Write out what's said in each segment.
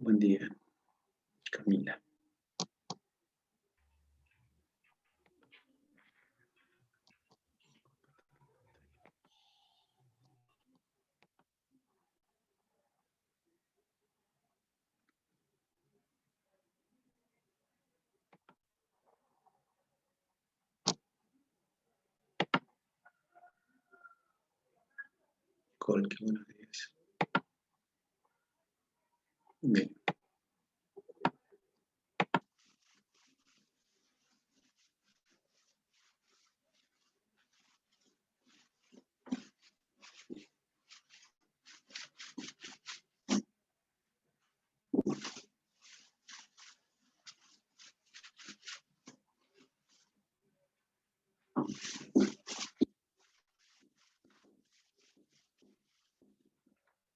Buen día, Camila. Col, qué buenos días. Bien.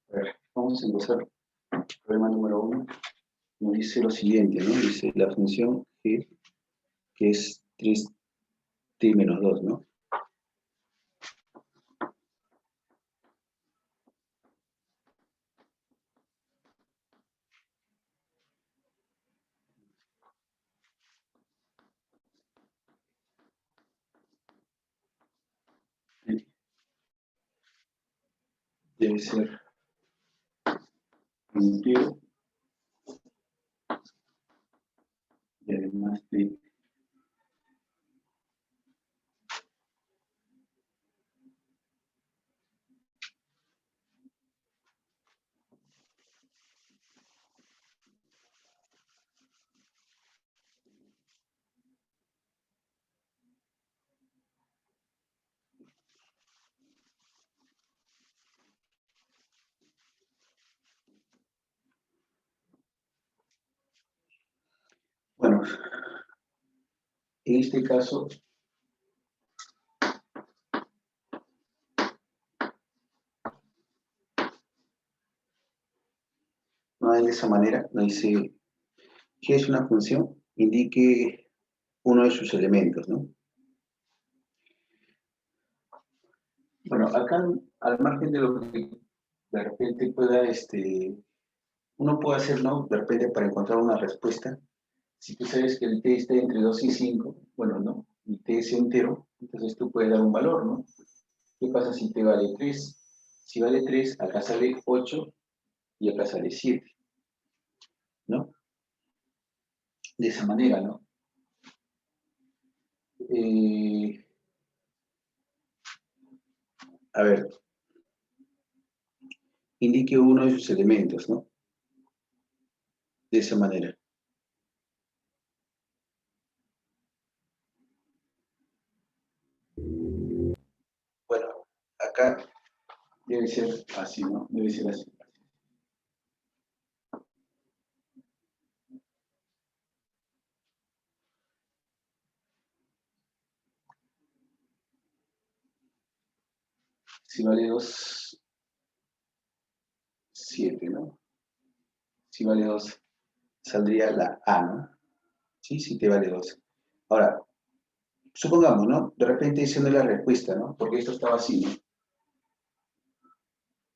A ver, vamos a empezar. Problema número 1. Nos dice lo siguiente, ¿no? Dice la función g, que es 3t menos 2, ¿no? Debe ser entero y además de bueno, en este caso no es de esa manera, nos dice que es una función, indique uno de sus elementos, ¿no? Bueno, acá al margen de lo que de repente pueda, uno puede hacer, ¿no? De repente para encontrar una respuesta, si tú sabes que el t está entre 2 y 5, bueno, ¿no? Y t es entero, entonces tú puedes dar un valor, ¿no? ¿Qué pasa si t vale 3? Si vale 3, acá sale 8 y acá sale 7, ¿no? De esa manera, ¿no? A ver, indique uno de sus elementos, ¿no? De esa manera. Bueno, acá debe ser así, ¿no? Debe ser así. Si vale 2, 7, ¿no? Si vale 2, saldría la A, ¿no? Sí, si te vale 2. Ahora, supongamos, ¿no? De repente esa no es la respuesta, ¿no? Porque esto estaba así, ¿no?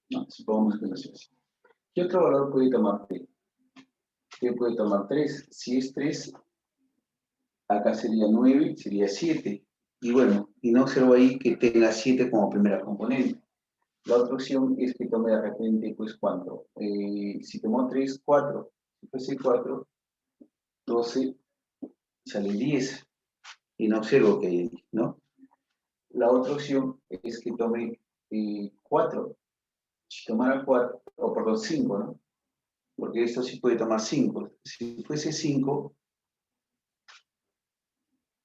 No, supongamos que no sea así. ¿Qué otro valor puede tomar T? T puede tomar 3. Si es 3, acá sería 9, sería 7. Y bueno, y no observo ahí que tenga 7 como primera componente. La otra opción es que tome de repente, pues, ¿cuánto? Si tomó 3, 4. Si fuese 4, 12, sale 10. Y no observo que hay ahí, ¿no? La otra opción es que tome 4. Si tomara 4, o perdón, 5, ¿no? Porque esto sí puede tomar 5. Si fuese 5,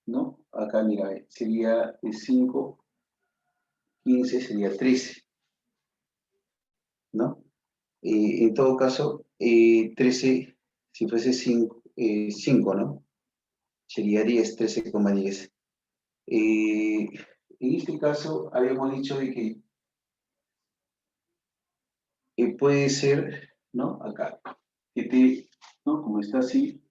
¿no? Acá, mira, sería 5, 15, sería 13, ¿no? En todo caso, 13, si fuese 5, 5, ¿no? Sería 10, 13,10. En este caso, habíamos dicho de que puede ser, ¿no? Acá, que te, ¿no? Como está así,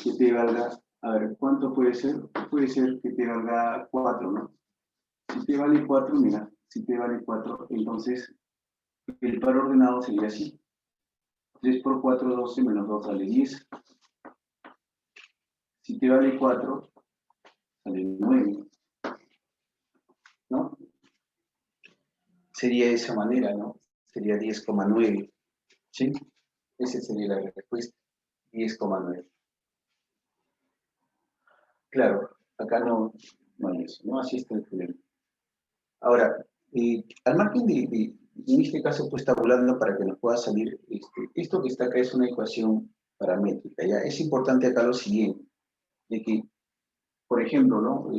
que te valga, a ver, ¿cuánto puede ser? Puede ser que te valga 4, ¿no? Si te vale 4, mira, si te vale 4, entonces el par ordenado sería así. 3 por 4, 12, menos 2 sale 10. Si te vale 4, sale 9. ¿No? Sería de esa manera, ¿no? Sería 10,9. ¿Sí? Esa sería la respuesta. 10,9. Claro, acá no hay eso, ¿no? Así está el problema. Ahora, al margen en este caso, pues tabulando para que nos pueda salir, esto que está acá es una ecuación paramétrica, ¿ya? Es importante acá lo siguiente, de que, por ejemplo, ¿no?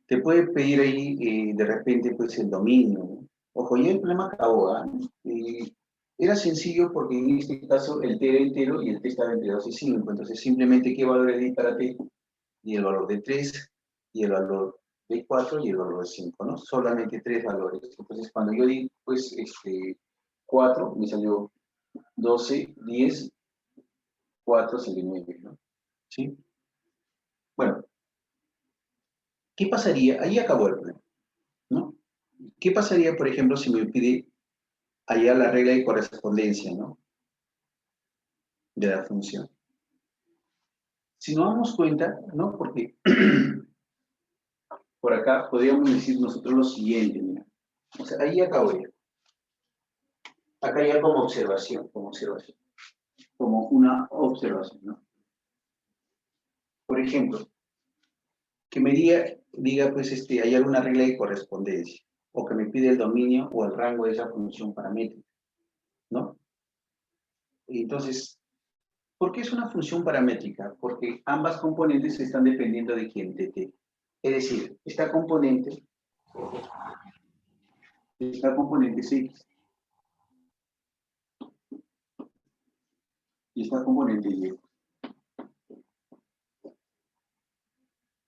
Te puede pedir ahí, de repente, pues el dominio, ¿no? Ojo, ya el problema acabó, ¿ah? Era sencillo porque en este caso el t era entero y el t estaba entre 2 y 5, entonces simplemente qué valores di para t, y el valor de 3, y el valor de 4 y el valor de 5, ¿no? Solamente 3 valores. Entonces, cuando yo di, pues, 4, me salió 12, 10, 4 salió 9, ¿no? ¿Sí? Bueno, ¿qué pasaría? Ahí acabó el problema, ¿no? ¿Qué pasaría, por ejemplo, si me pide allá la regla de correspondencia, ¿no? De la función. Si nos damos cuenta, ¿no? Porque por acá podríamos decir nosotros lo siguiente, mira. O sea, ahí acabó ya. Acá ya como observación, como una observación, ¿no? Por ejemplo, que me diga pues, hay alguna regla de correspondencia, o que me pide el dominio o el rango de esa función paramétrica, ¿no? Entonces, ¿por qué es una función paramétrica? Porque ambas componentes están dependiendo de quién, de t. Es decir, esta componente es x, y esta componente y.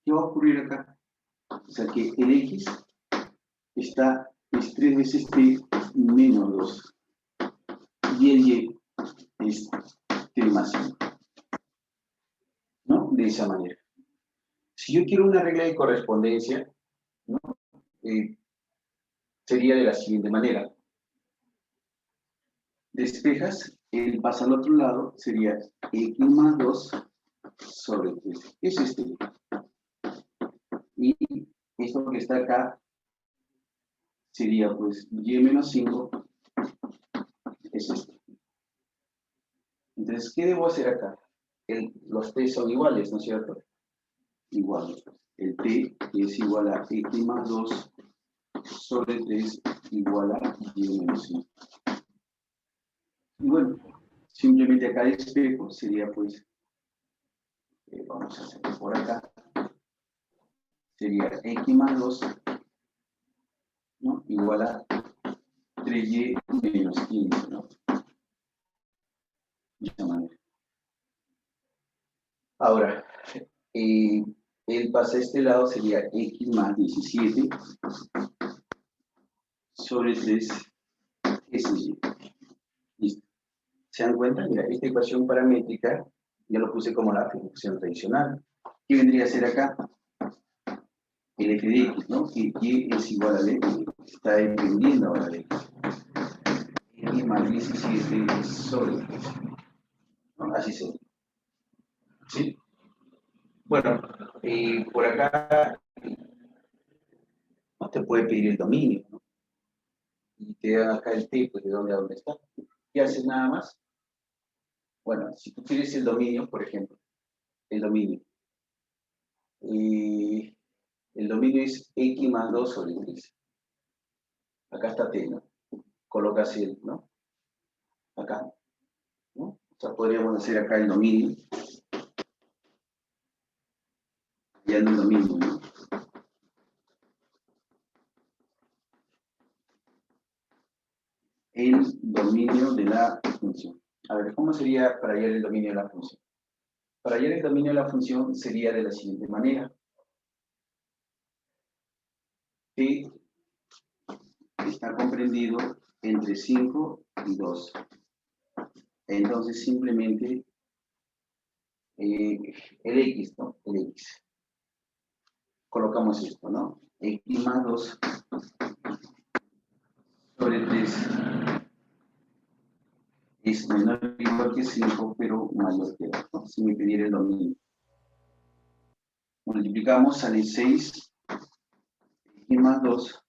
¿Qué va a ocurrir acá? O sea que el x es 3 veces t menos 2. Y el y es t más 5. ¿No? De esa manera. Si yo quiero una regla de correspondencia, ¿no? Sería de la siguiente manera. Despejas, el pasa al otro lado, sería x más 2 sobre 3. Es este. Y esto que está acá sería pues y menos 5 es esto. Entonces, ¿qué debo hacer acá? Los t son iguales, ¿no es cierto? Iguales. El t es igual a x más 2 sobre 3 igual a y menos 5. Y bueno, simplemente acá despejo sería pues, vamos a hacerlo por acá, sería x más 2, ¿no? Igual a 3y menos 15, ¿no? De esta manera. Ahora, el pasa a este lado sería x más 17 sobre 3 SY. Listo. ¿Se dan cuenta? Mira, esta ecuación paramétrica ya lo puse como la función tradicional. ¿Qué vendría a ser acá? El f de x, ¿no? Que y es igual a x, está dependiendo ahora de x. X más 17 sobre 3. ¿No? Así sería. ¿Sí? Bueno, por acá no te puede pedir el dominio, ¿no? Y te dan acá el t, pues de dónde a dónde está. ¿Qué haces nada más? Bueno, si tú quieres el dominio, por ejemplo, el dominio. El dominio es x más 2 sobre 3. Acá está t, ¿no? Colocas el, ¿no? Acá, ¿no? O sea, podríamos hacer acá el dominio. Ya no es lo mismo, ¿no? El dominio de la función. A ver, ¿cómo sería para hallar el dominio de la función? Para hallar el dominio de la función sería de la siguiente manera. T está comprendido entre 5 y 2. Entonces, simplemente el x, ¿no? El x. Colocamos esto, ¿no? X más 2 sobre 3 es menor o igual que 5, pero mayor que 2, ¿no? Si me pidiera el dominio. Multiplicamos, sale 6, y más 2,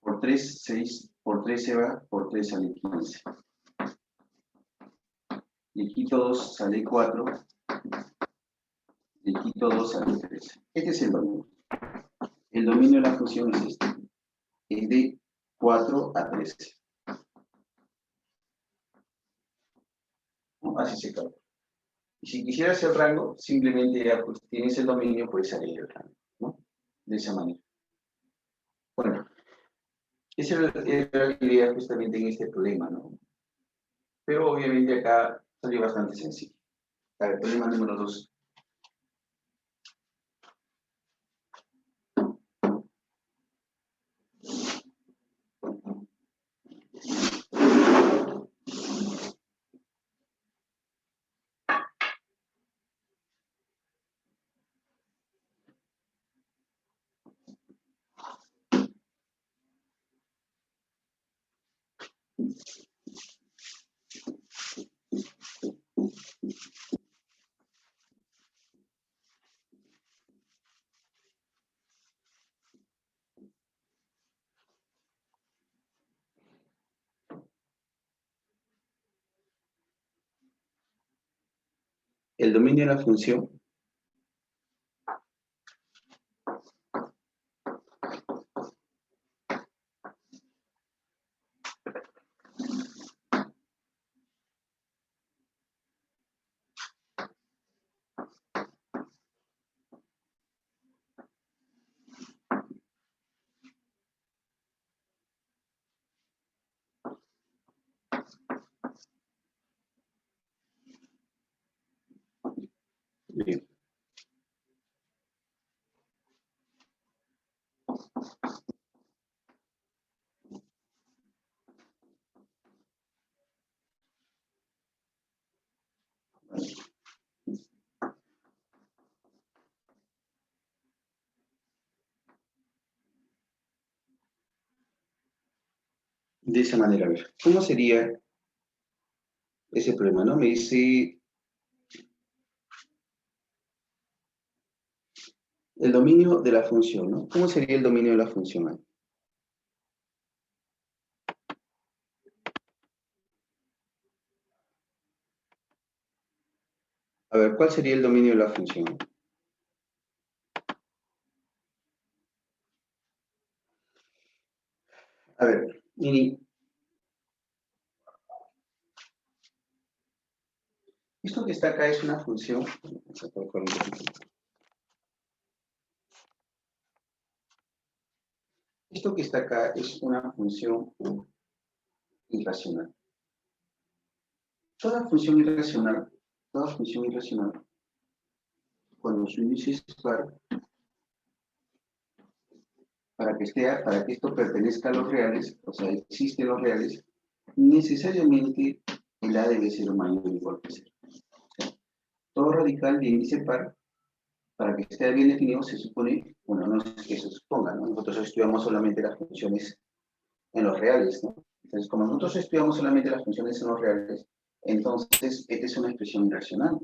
por 3, 6, por 3 se va, por 3 sale 15. Le quito 2, sale 4, le quito 2, sale 13. Este es el dominio. El dominio de la función es este. Es de 4 a 13. ¿No? Así se calcula. Y si quisieras el rango, simplemente ya pues, tienes el dominio, puedes salir el rango, ¿no? De esa manera. Bueno, esa era la idea justamente en este problema, ¿no? Pero obviamente acá salió bastante sencillo. A ver, problema número 2. El dominio de la función bien, de esa manera, a ver, ¿cómo sería ese problema, no? Me dice el dominio de la función, ¿no? ¿Cómo sería el dominio de la función ahí? A ver, ¿cuál sería el dominio de la función? A ver, Mini, esto que está acá es una función. Vamos a colocar un poquito. Esto que está acá es una función irracional. Toda función irracional, cuando su índice es par, para que esto pertenezca a los reales, o sea, existen los reales, necesariamente el A debe ser mayor o igual que 0. O sea, todo radical de índice par, para que esté bien definido, se supone, bueno, no es que se suponga, ¿no? Nosotros estudiamos solamente las funciones en los reales, ¿no? Entonces, como nosotros estudiamos solamente las funciones en los reales, entonces, esta es una expresión irracional.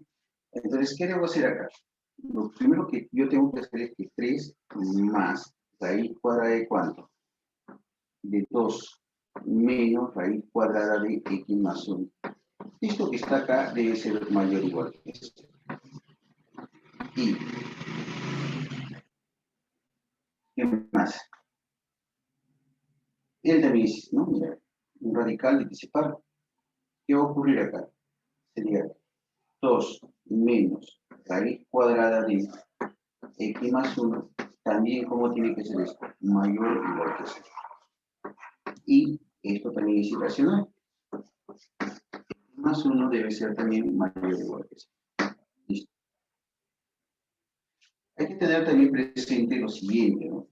Entonces, ¿qué debo hacer acá? Lo primero que yo tengo que hacer es que 3 más raíz cuadrada de ¿cuánto? De 2 menos raíz cuadrada de x más 1. Esto que está acá debe ser mayor o igual que esto. Y, ¿qué más? El de mis, ¿no? Mira, un radical de que se para. ¿Qué va a ocurrir acá? Sería 2 menos raíz cuadrada de x más 1. También, ¿cómo tiene que ser esto? Mayor o igual que 0. Y esto también es irracional. Más 1 debe ser también mayor o igual que 0. Listo. Hay que tener también presente lo siguiente, ¿no?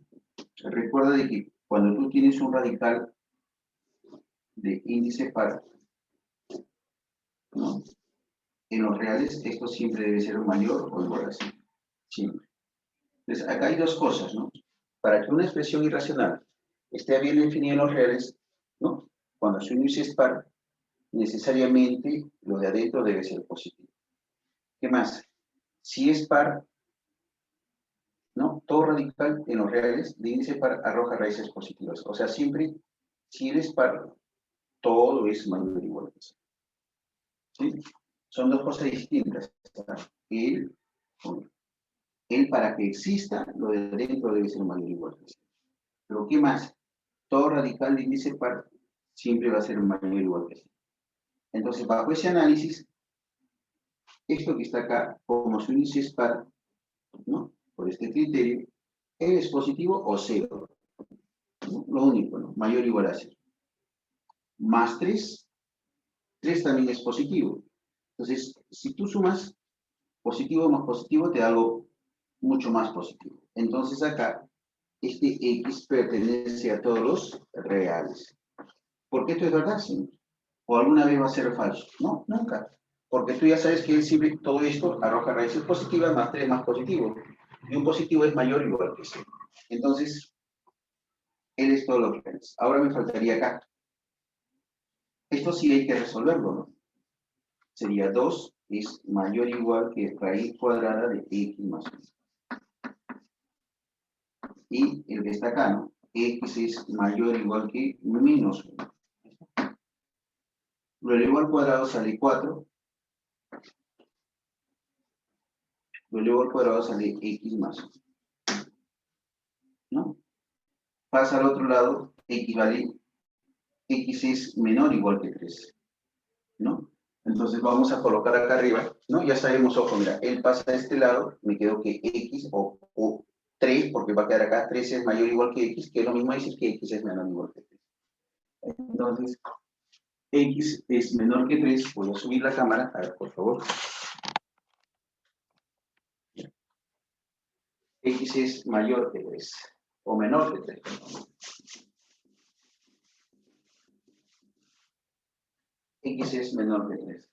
Recuerda de que cuando tú tienes un radical de índice par, ¿no? En los reales esto siempre debe ser mayor o igual a 0. Siempre. Entonces, acá hay dos cosas, ¿no? Para que una expresión irracional esté bien definida en los reales, ¿no? Cuando su índice es par, necesariamente lo de adentro debe ser positivo. ¿Qué más? Si es par, ¿no? Todo radical en los reales de índice par arroja raíces positivas. O sea, siempre, si él es par, todo es mayor o igual que cero. ¿Sí? Son dos cosas distintas. Él para que exista, lo de adentro debe ser mayor o igual que cero. Pero ¿qué más? Todo radical de índice par siempre va a ser mayor o igual que cero. Entonces, bajo ese análisis, esto que está acá, como su índice es par, ¿no? Por este criterio, ¿él es positivo o cero? ¿No? Lo único, ¿no? Mayor o igual a cero. Más 3, 3 también es positivo. Entonces, si tú sumas positivo más positivo, te da algo mucho más positivo. Entonces acá, este X pertenece a todos los reales. ¿Por qué esto es verdad? Sí. ¿O alguna vez va a ser falso? No, nunca. Porque tú ya sabes que él siempre, todo esto arroja raíces positivas, más 3 más positivo. Y un positivo es mayor o igual que 0. Entonces, él es todos los reales. Ahora me faltaría acá. Esto sí hay que resolverlo, ¿no? Sería 2 es mayor o igual que raíz cuadrada de X más 1. Y el que está acá, ¿no? X es mayor o igual que menos 1. Lo elevo al cuadrado sale 4. Lo elevo al cuadrado sale X más 1. ¿No? Pasa al otro lado, X vale, X es menor o igual que 3. ¿No? Entonces vamos a colocar acá arriba, ¿no? Ya sabemos, ojo, mira, él pasa a este lado, me quedo que X o 3, porque va a quedar acá, 3 es mayor o igual que X, que es lo mismo decir que X es menor o igual que 3. Entonces, X es menor que 3, voy a subir la cámara, a ver, por favor. X es mayor que 3, o menor que 3. X es menor que 3.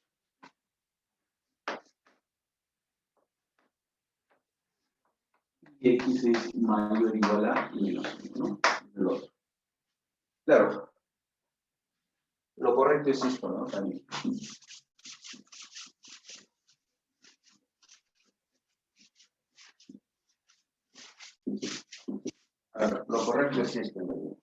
Y X es mayor o igual a menos 1, ¿no? El otro. Claro, lo correcto es esto, ¿no? También. A ver, lo correcto es esto, ¿no?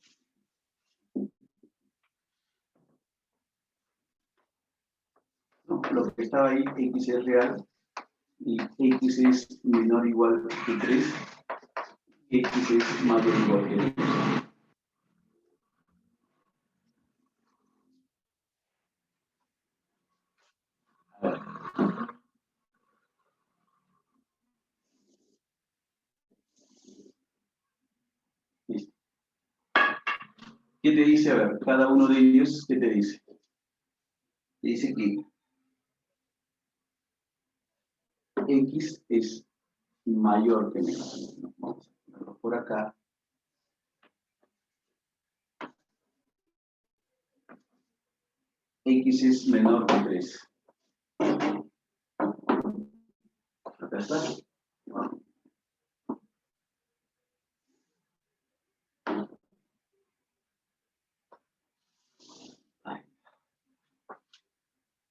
No, lo que estaba ahí, X es real, y X es menor o igual que 3, y X es mayor o igual que 3. A ver. Listo. ¿Qué te dice? A ver, cada uno de ellos, ¿qué te dice? Te dice que X es mayor que menos 1. Vamos a ponerlo por acá. X es menor que 3. Acá está.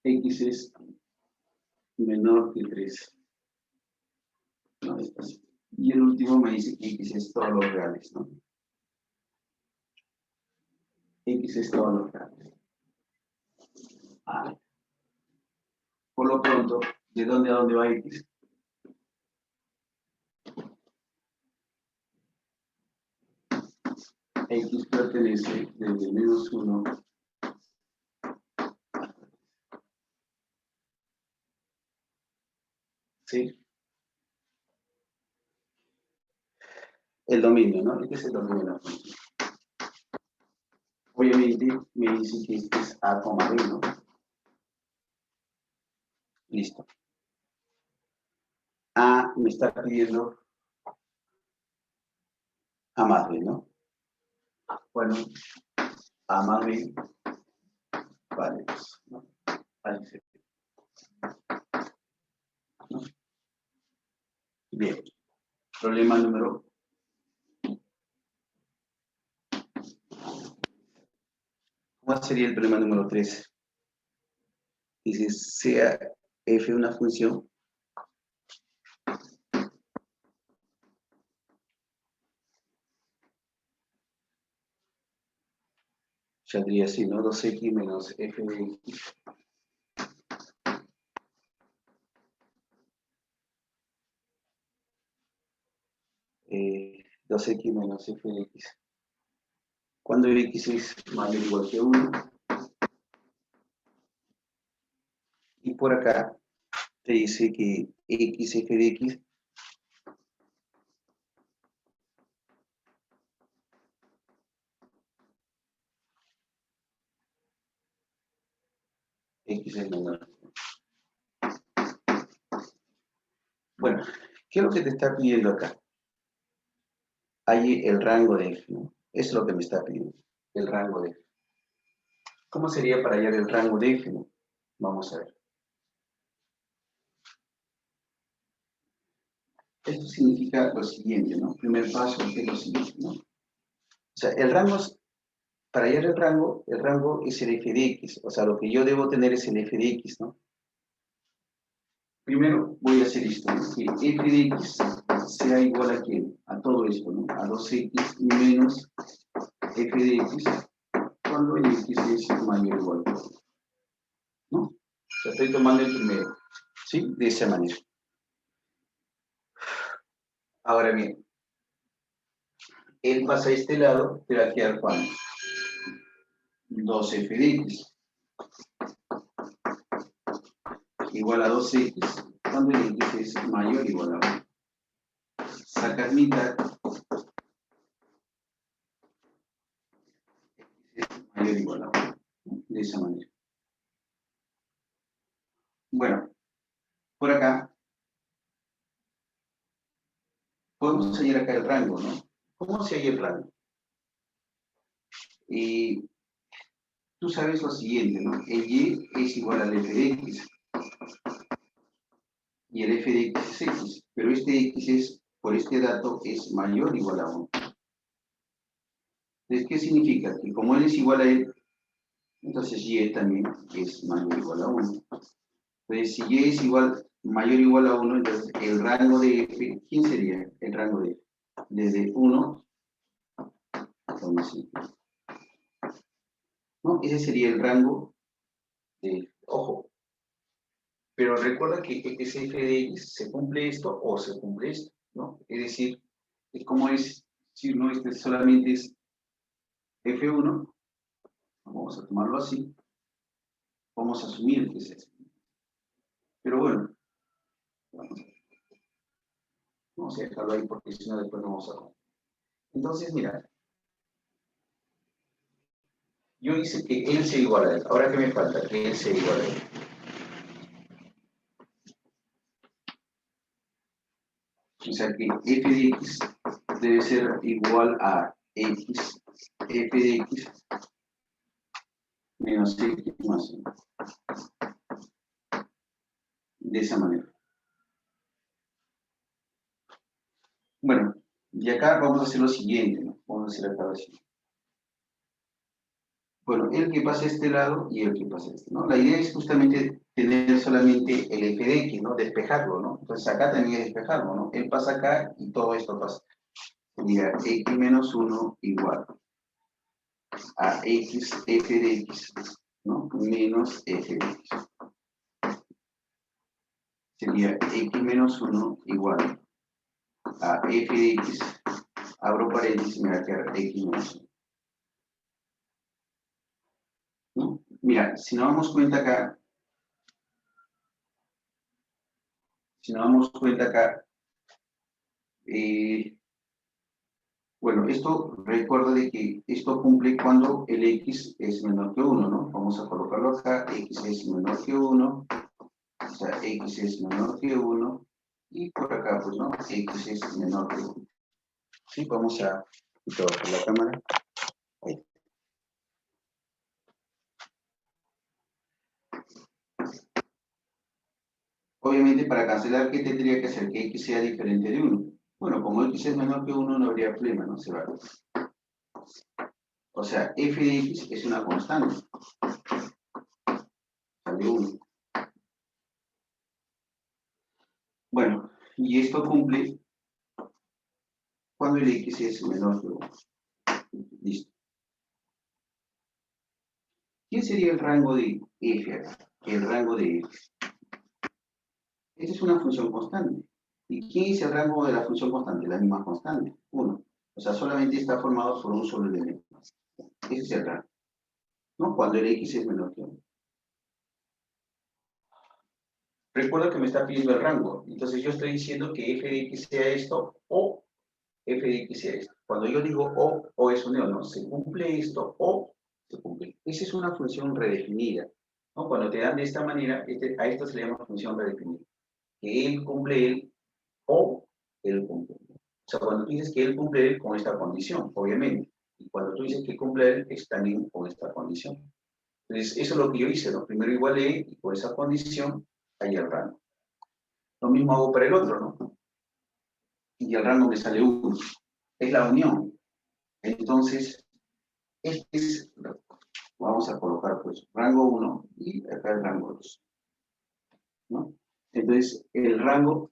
X es menor que 3. No, está así. Y el último me dice que X es todos los reales, ¿no? X es todos los reales. Por lo pronto, ¿de dónde a dónde va X? X pertenece desde menos 1 ¿sí? El dominio, ¿no? Este es el dominio de la función. Obviamente me dice que este es A, B, ¿no? Listo. A me está pidiendo A más B, ¿no? Bueno, A más B vale eso, ¿no? Ahí se ve, ¿no? Bien. Problema número. ¿Cuál sería el problema número 3? y si sea f una función, saldría así, ¿no? 2x menos f de x. Eh, 2x menos f de x. Cuando x es mayor o igual que 1. Y por acá te dice que x f de x x es menor. Bueno, ¿qué es lo que te está pidiendo acá? Hay el rango de f, ¿no? Eso es lo que me está pidiendo, el rango de f. ¿Cómo sería para hallar el rango de f, no? Vamos a ver. Esto significa lo siguiente, ¿no? Primer paso es lo siguiente, ¿no? O sea, el rango, para hallar el rango es el f de x. O sea, lo que yo debo tener es el f de x, ¿no? Primero voy a hacer esto, ¿no? Que f de x sea igual a ¿quién? A todo esto, ¿no? A 2x menos f de x cuando el x es mayor o igual, ¿no? O sea, estoy tomando el primero, ¿sí? De esa manera. Ahora bien, él pasa a este lado, te va a quedar ¿cuánto? 2f de x igual a 2x cuando el x es mayor o igual a 1. Sacas mitad, x es mayor o igual a 1, ¿no? De esa manera. Bueno, por acá podemos hallar acá el rango, ¿no? ¿Cómo se halla el rango? Y tú sabes lo siguiente, ¿no? El y es igual al f de x y el f de x es x, pero este x es, por este dato, es mayor o igual a 1. Entonces, ¿qué significa? Que como él es igual a él, entonces y también es mayor o igual a 1. Entonces, si y es igual, mayor o igual a 1, entonces el rango de f, ¿quién sería el rango de f? Desde 1 hasta 1,5. ¿No? Ese sería el rango de f. Ojo, pero recuerda que ese f de x se cumple esto o se cumple esto, ¿no? Es decir, como es, si no, este solamente es f1, vamos a tomarlo así, vamos a asumir que es eso. Pero bueno, vamos a dejarlo ahí porque si no después no vamos a ver. Entonces, mira, yo hice que él sea igual a él. Ahora, ¿qué me falta? Que él sea igual a él. O sea que f de x debe ser igual a x, f de x menos x más 1. De esa manera. Bueno, y acá vamos a hacer lo siguiente, ¿no? Vamos a hacer acá lo siguiente. Bueno, el que pase a este lado y el que pase a este, ¿no? La idea es justamente tener solamente el f de x, ¿no? Despejarlo, ¿no? Entonces acá también es despejarlo, ¿no? Él pasa acá y todo esto pasa. Sería x menos 1 igual a x, f de x, ¿no? Menos f de x. Sería x menos 1 igual a f de x, abro paréntesis, me va a quedar x menos 1. ¿No? Mira, si nos damos cuenta acá, bueno, esto recuerda de que esto cumple cuando el x es menor que 1, ¿no? Vamos a colocarlo acá, x es menor que 1, o sea, x es menor que 1, y por acá, pues, ¿no? X es menor que 1. Sí, vamos a trabajar la cámara. Ahí. Obviamente, para cancelar, ¿qué tendría que hacer? Que x sea diferente de 1. Bueno, como x es menor que 1, no habría problema, ¿no? Se va. O sea, f de x es una constante. Sale 1. Y esto cumple cuando el x es menor que 1. Listo. ¿Quién sería el rango de f acá? El rango de f. Esta es una función constante. ¿Y quién es el rango de la función constante? La misma constante, 1. O sea, solamente está formado por un solo elemento. Ese es el rango, ¿no? Cuando el x es menor que 1. Recuerda que me está pidiendo el rango. Entonces yo estoy diciendo que f de x sea esto o f de x sea esto. Cuando yo digo o es un o no, se cumple esto o se cumple. Esa es una función redefinida, ¿no? Cuando te dan de esta manera, a esto se le llama función redefinida. Que él cumple él o él cumple. O sea, cuando tú dices que él cumple él con esta condición, obviamente. Y cuando tú dices que cumple él, es también con esta condición. Entonces, eso es lo que yo hice, ¿no? Primero igualé y por esa condición hay el rango. Lo mismo hago para el otro, ¿no? Y el rango me sale 1. Es la unión. Entonces, este es, vamos a colocar pues rango 1 y acá el rango 2, ¿no? Entonces, el rango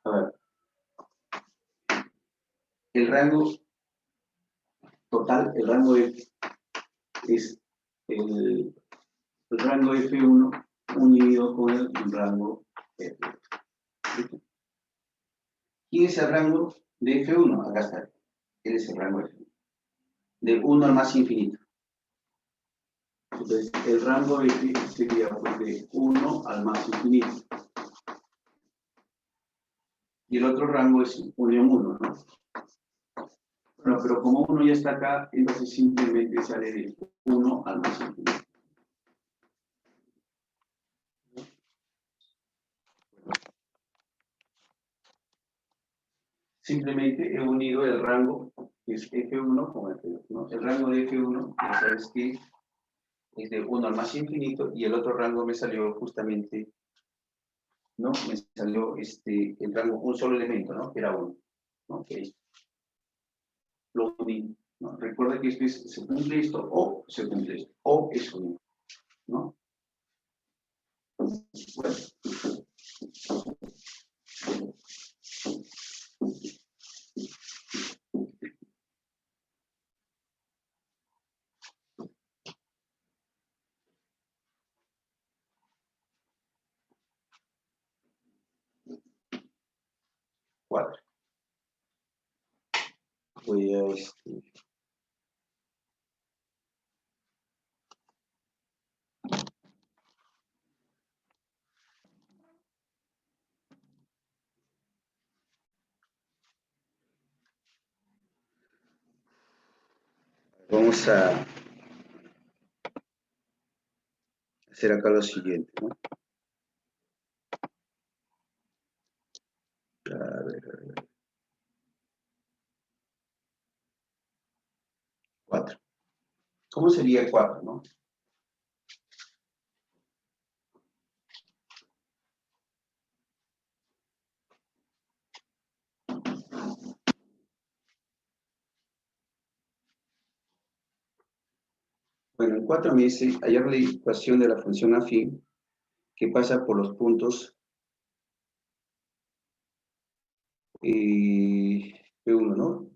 a ver, el rango total, el rango es el rango F1 unido con el rango F. ¿Quién es el rango de F1? Acá está. Él es el rango F1. De 1 al más infinito. Entonces, el rango F sería pues, de 1 al más infinito. Y el otro rango es unión 1, ¿no? Bueno, pero como 1 ya está acá, entonces simplemente sale de 1 al más infinito. Simplemente he unido el rango, que es F1 con F2, ¿no? El rango de F1, ya sabes que es de 1 al más infinito, y el otro rango me salió justamente, ¿no? Me salió el rango, un solo elemento, ¿no? Que era 1, ¿no? Okay. Lo uní, ¿no? Recuerda que se cumple esto o se cumple esto, o es 1, ¿no? Bueno. 4. Voy a vamos a hacer acá lo siguiente, ¿no? A ver. 4. ¿Cómo sería el 4, no? Bueno, en 4 me dice hallar la ecuación de la función afín que pasa por los puntos F1, ¿no?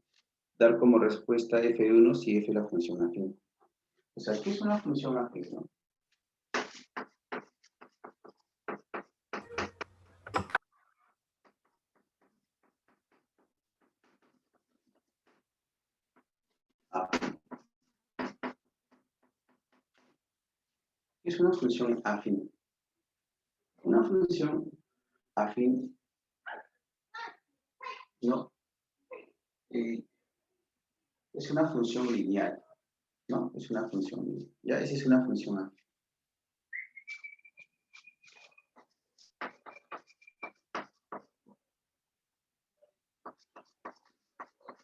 Dar como respuesta F1 si F es la función afín. O sea, ¿qué es una función afín, no? Afín. ¿Qué es una función afín? Una función afín, ¿no? Es una función lineal, ¿no? Es una función lineal. Ya, esa es una función afín.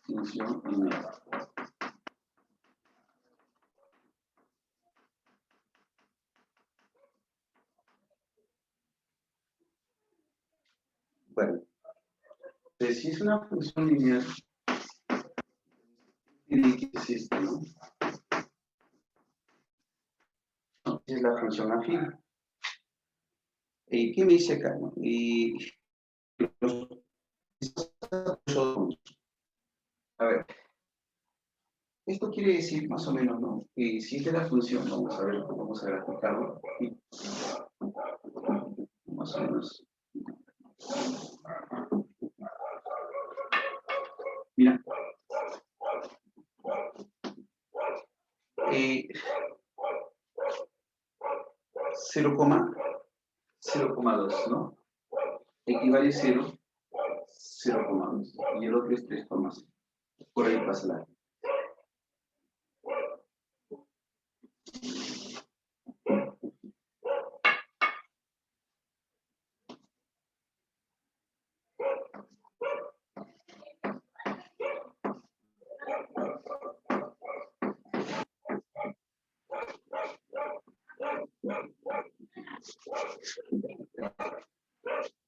Función lineal. Bueno, Entonces, si es una función lineal, tiene que es esto, ¿no? Es la función afín. ¿Y qué me dice acá? ¿No? Y los a ver, esto quiere decir más o menos, ¿no? Que si esta es la función, vamos a graficarlo. Más o menos. Mira. 0,2, ¿no? Equivale a 0, 0,2. Y el otro es 3,6. Por ahí pasa la.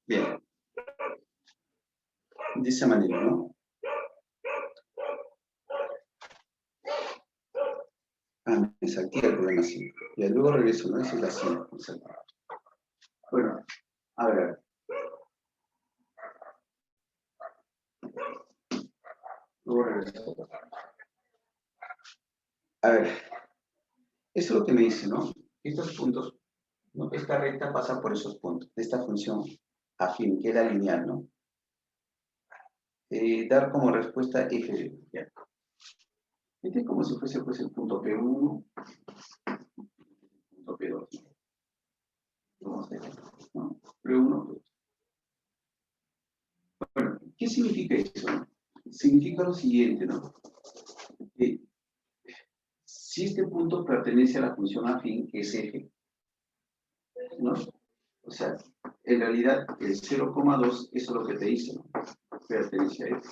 Bien. De esa manera, ¿no? Me salté el problema 5. Y luego regreso, ¿no? Esa es la 5. Bueno, a ver. Luego regreso. A ver. Eso es lo que me dice, ¿no? Estos puntos, ¿no? Esta recta pasa por esos puntos, de esta función afín, que era lineal, ¿no? Dar como respuesta f de ya. Este es como si fuese pues, el punto P1, punto P2. Vamos a ver, ¿no? P1, bueno, ¿qué significa eso? ¿No? Significa lo siguiente, ¿no? Que si este punto pertenece a la función afín, que es f, ¿no? O sea, en realidad el 0,2, eso es lo que te dice, ¿no? Pertenece a f.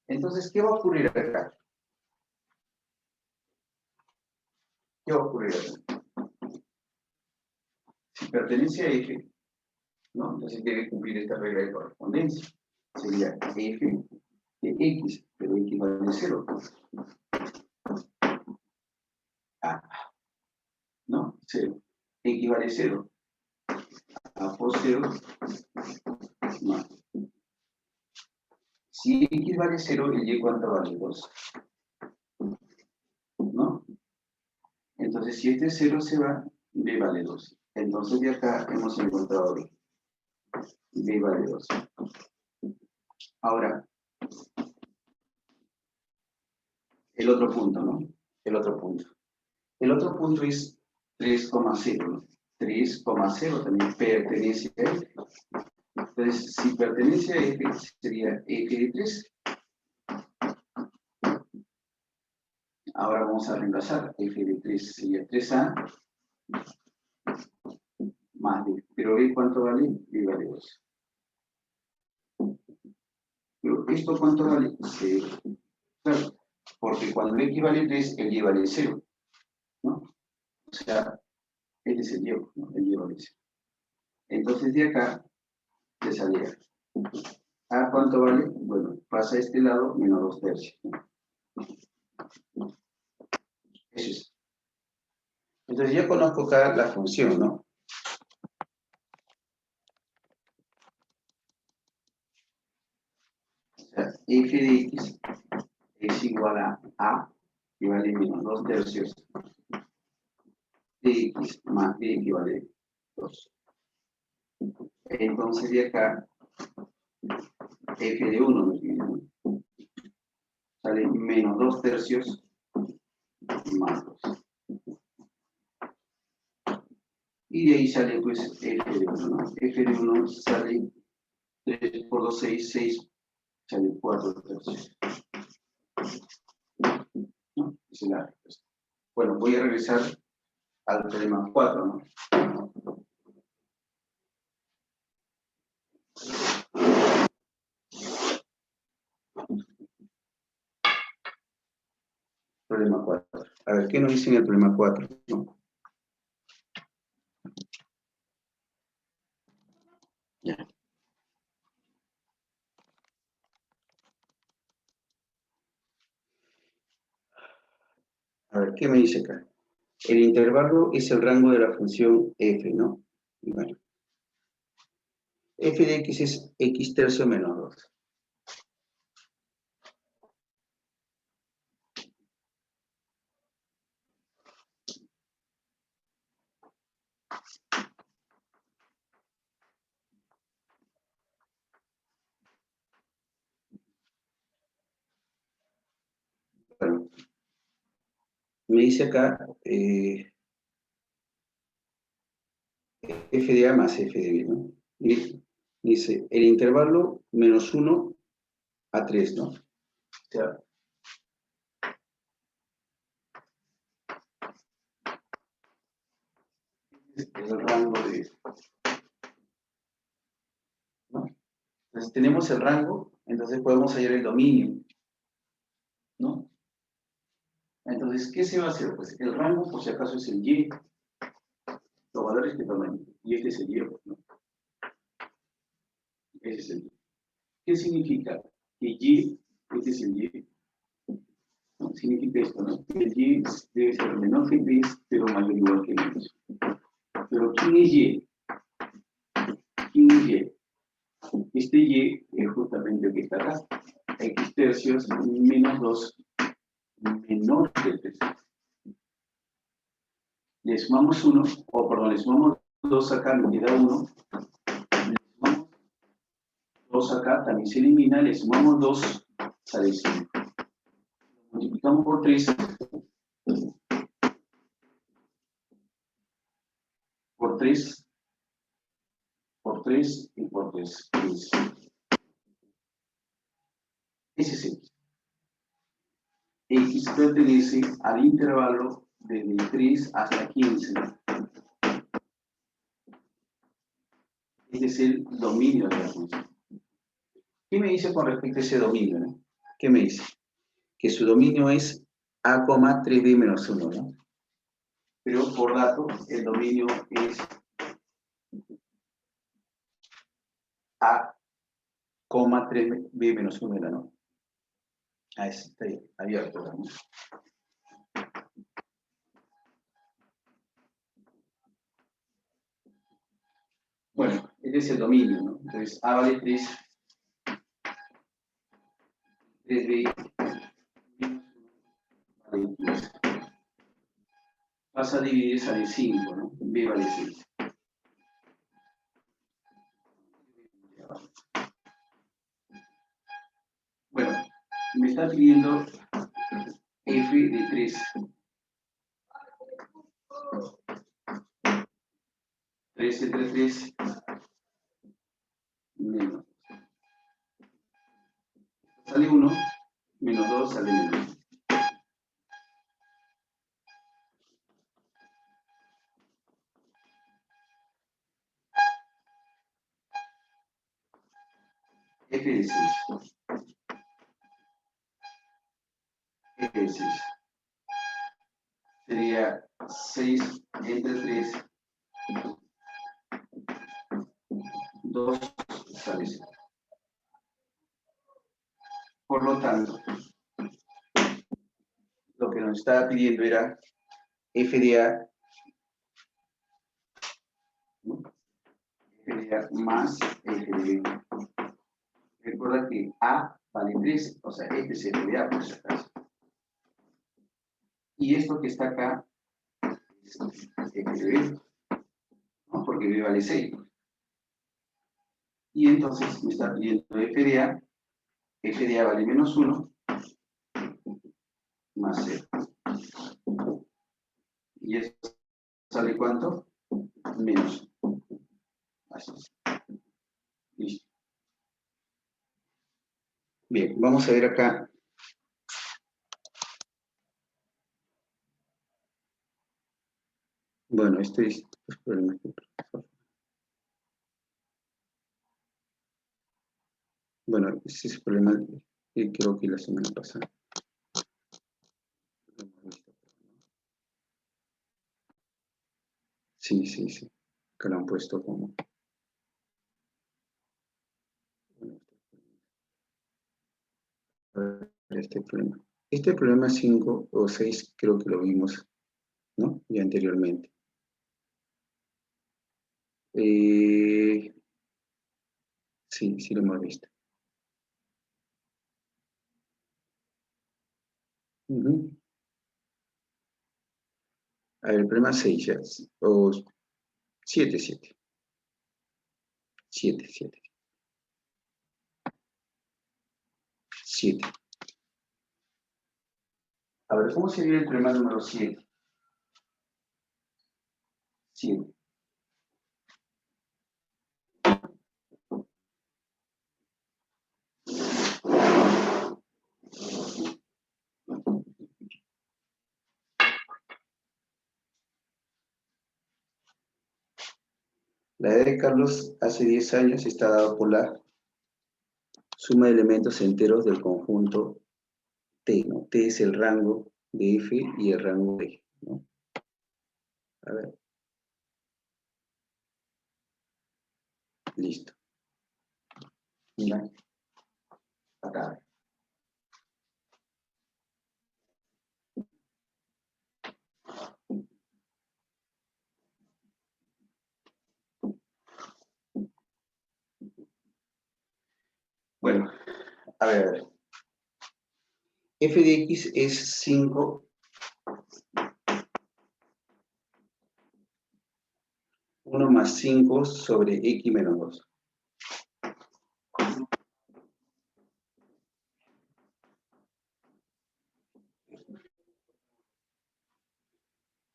Entonces, ¿qué va a ocurrir acá? ¿Qué va a ocurrir acá? Si pertenece a f, ¿no? Entonces debe cumplir esta regla de correspondencia. Sería f de x, pero x vale 0. A, ¿no? 0. X vale 0. A por 0, no. Si x vale 0, el y cuánto vale 2. ¿No? Entonces, si este 0 se va, b vale 2. Entonces, de acá hemos encontrado b. B vale 2. Ahora, el otro punto, ¿no? El otro punto. El otro punto es 3,0, ¿no? 3,0 también pertenece a f. Entonces, si pertenece a f, sería f de 3. Ahora vamos a reemplazar. F de 3 sería 3a más b. Pero b, ¿cuánto vale? B vale 2. Pero ¿esto cuánto vale? 0. Claro, porque cuando b equivale a 3, el y vale 0. ¿No? O sea, este es el y, ¿no? El y vale 0. Entonces, de acá, te salía. ¿A cuánto vale? Bueno, pasa a este lado menos 2 tercios. ¿No? Eso es. Entonces, yo conozco acá la función, ¿no? O sea, f de x es igual a, que vale menos 2 tercios, de x más b equivale a 2. Entonces, de acá, f de 1 sale menos 2 tercios más 2. Y de ahí sale, pues, f de 1, ¿no? F de 1 sale 3 por 2, 6, 6, sale 4 tercios. ¿No? Esa es la respuesta. Bueno, voy a regresar al problema 4, ¿no? Problema 4. A ver, ¿qué nos dice en el problema 4? ¿No? Ya. A ver, ¿qué me dice acá? El intervalo es el rango de la función f, ¿no? Y bueno, f de x es x tercio menos 2. Bueno, me dice acá f de a más f de b, ¿no? Y dice el intervalo menos 1 a 3, ¿no? O sea, es el rango de, ¿no? Entonces tenemos el rango, entonces podemos hallar el dominio, ¿no? Entonces, ¿qué se va a hacer? Pues el rango, por si acaso, es el y, los valores que toman, y este es el y, ¿no? Ese es el y. ¿Qué significa? Que y, este es el y, ¿no? Significa esto, ¿no? Que el y debe ser menor que b, pero mayor o igual que menos. Pero ¿quién es y? ¿Quién es y? Este y es justamente el que está acá. X tercios menos 2 menor que 3. Le sumamos 1, o perdón, le sumamos 2 acá, me queda 1. Le sumamos 2 acá, también se elimina, le sumamos 2, sale 5. Multiplicamos por 3, por 3, por 3 y por 3. Ese es X. X pertenece al intervalo desde 3 hasta 15. Este es el dominio de la función. ¿Qué me dice con respecto a ese dominio? ¿No? ¿Qué me dice? Que su dominio es a, 3b menos 1, ¿no? Pero por dato, el dominio es a, 3b menos 1, ¿no? Ah, está ahí, abierto, ¿no? Bueno, este es el dominio, ¿no? Entonces, a vale 3, 3b menos 1 vale 15. Vas a dividir, sale 5, ¿no? B vale 6. Bueno, me está pidiendo f de 3. 3 entre 3 menos. Sale 1, menos 2 sale menos. F de 6. F de 6. Sería 6 entre 3, 2 sale 0. Por lo tanto, lo que nos estaba pidiendo era f de a, ¿no? F de a más f de b. Recuerda que a vale 3, o sea, este es f de a por si acaso. Y esto que está acá es f de b, ¿no? Porque b vale 6. Y entonces me está pidiendo f de a vale menos 1 más 0. ¿Y esto sale cuánto? Menos. Así es. Listo. Bien, vamos a ver acá. Bueno, este es el problema. Bueno, ese es el problema que creo que la semana pasada. Sí, sí, sí. Que lo han puesto como. ver este problema. Este problema 5 o 6 creo que lo vimos, ¿no? Ya anteriormente. Sí, sí lo hemos visto. A ver, el problema 6 ya, o 7, 7. 7, 7. 7. A ver, ¿cómo sería el problema número 7? 7. La edad de Carlos hace 10 años está dada por la suma de elementos enteros del conjunto T, ¿no? T es el rango de F y el rango de G, ¿no? A ver. Listo. Mira. Acá. Bueno, a ver. F de X es 5. 1 más 5 sobre X menos 2.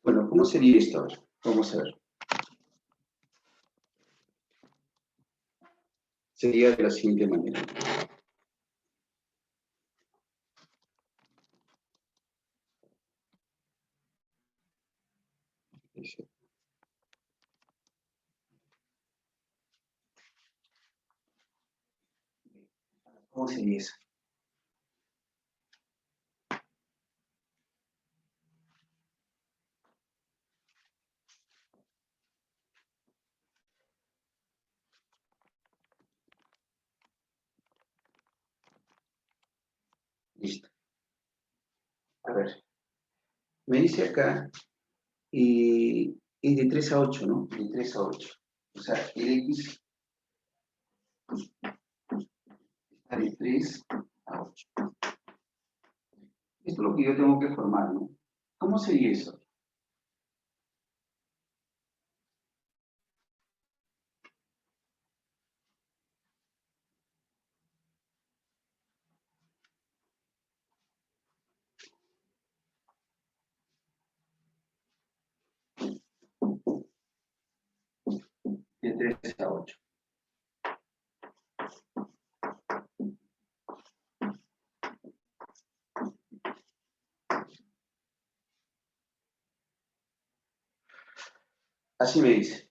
Bueno, ¿cómo sería esto? Vamos a ver. Sería de la siguiente manera. ¿Cómo sería eso? Listo. A ver. Me dice acá, es de 3 a 8, ¿no? De 3 a 8. O sea, el X está de 3 a 8. Esto es lo que yo tengo que formar, ¿no? ¿Cómo sería eso? De 3 a 8. Así me dice.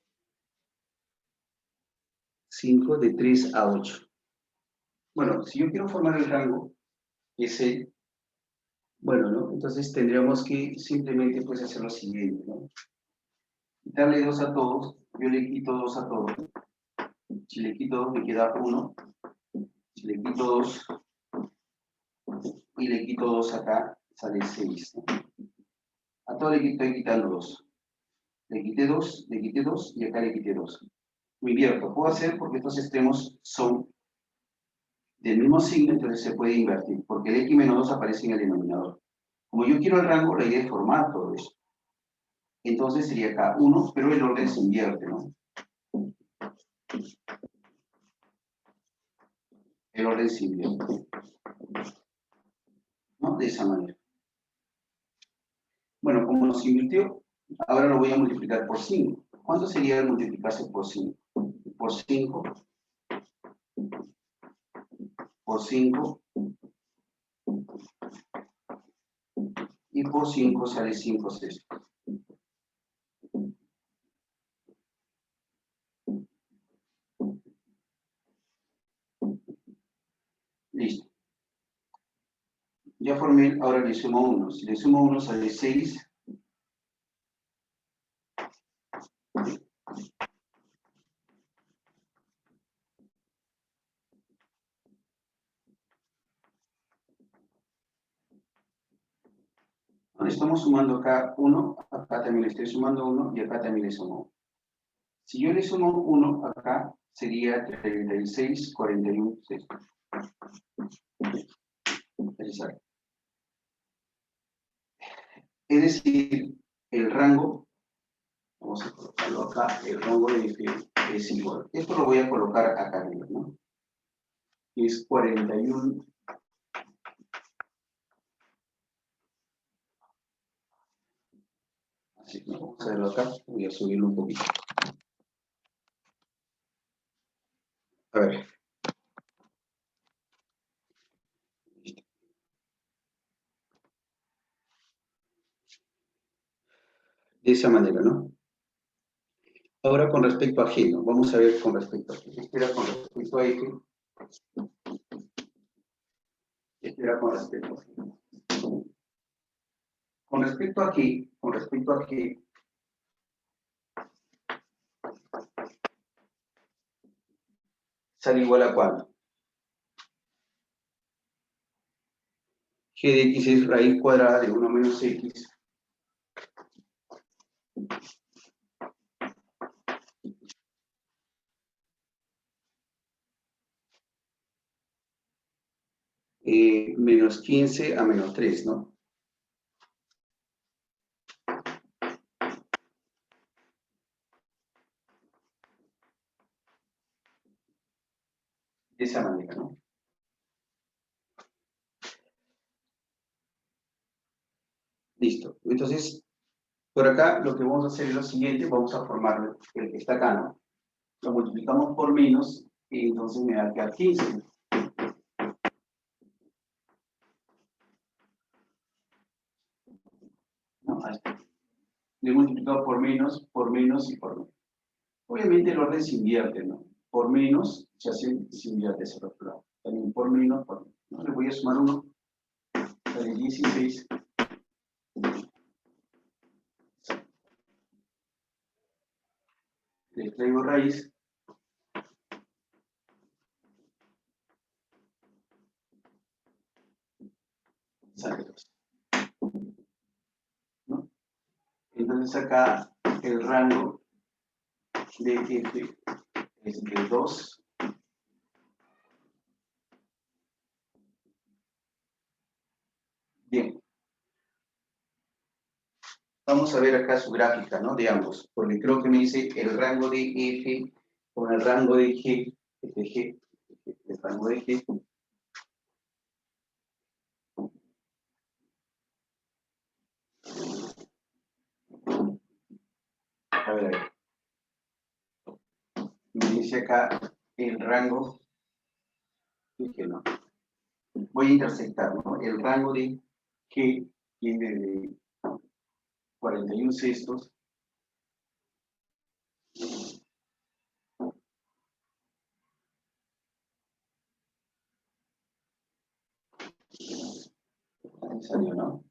5 de 3 a 8. Bueno, si yo quiero formar el rango, que es el, bueno, ¿no? Entonces tendríamos que simplemente pues hacer lo siguiente, ¿no? Quitarle 2 a todos, yo le quito 2 a todos. Si le quito 2 me queda 1. Si le quito 2 y le quito 2 acá, sale 6, ¿no? A todo le estoy quitando 2. Le quité 2, le quité 2 y acá le quité 2. Me invierto. Puedo hacer porque estos extremos son del mismo signo, entonces se puede invertir, porque el X menos 2 aparece en el denominador. Como yo quiero el rango, la idea es formar todo eso. Entonces sería acá 1, pero el orden se invierte, ¿no? El orden se invierte. ¿No? De esa manera. Bueno, como nos invirtió, ahora lo voy a multiplicar por 5. ¿Cuánto sería multiplicarse por 5? Por 5, por 5, y por 5 sale 5 sextos. Listo. Ya formé, ahora le sumo 1. Si le sumo 1 sale 6. Estamos sumando acá 1, acá también le estoy sumando 1 y acá también le sumo 1. Si yo le sumo 1 acá, sería 36, 41, 6. Es decir, el rango, vamos a colocarlo acá, el rango de F es igual. Esto lo voy a colocar acá arriba, ¿no? Es 41. Así, ¿no? Vamos a verlo acá, voy a subirlo un poquito. A ver. De esa manera, ¿no? Ahora con respecto a G, ¿no? Vamos a ver con respecto a G. Este era con respecto a F. Este era con respecto a G. Con respecto a G, sale igual a ¿cuánto? G de X es raíz cuadrada de 1 menos X. Menos 15 a menos 3, ¿no? De esa manera, ¿no? Listo. Entonces, por acá lo que vamos a hacer es lo siguiente, vamos a formar el que está acá, ¿no? Lo multiplicamos por menos y entonces me va a quedar 15. ¿No? Ahí está. Le he multiplicado por menos y por menos. Obviamente el orden se invierte, ¿no? Por menos se invierte ese otro lado. También por menos, ¿no? Le voy a sumar 1, sale 16. Le traigo raíz. Sale 2. ¿No? Entonces acá el rango de F es de 2. Bien. Vamos a ver acá su gráfica, ¿no? De ambos, porque creo que me dice el rango de F con el rango de G, el rango de G. A ver. Me dice acá el rango, que no. Voy a intersectar, ¿no? El rango de G viene de 41 sextos. Ahí salió, ¿no?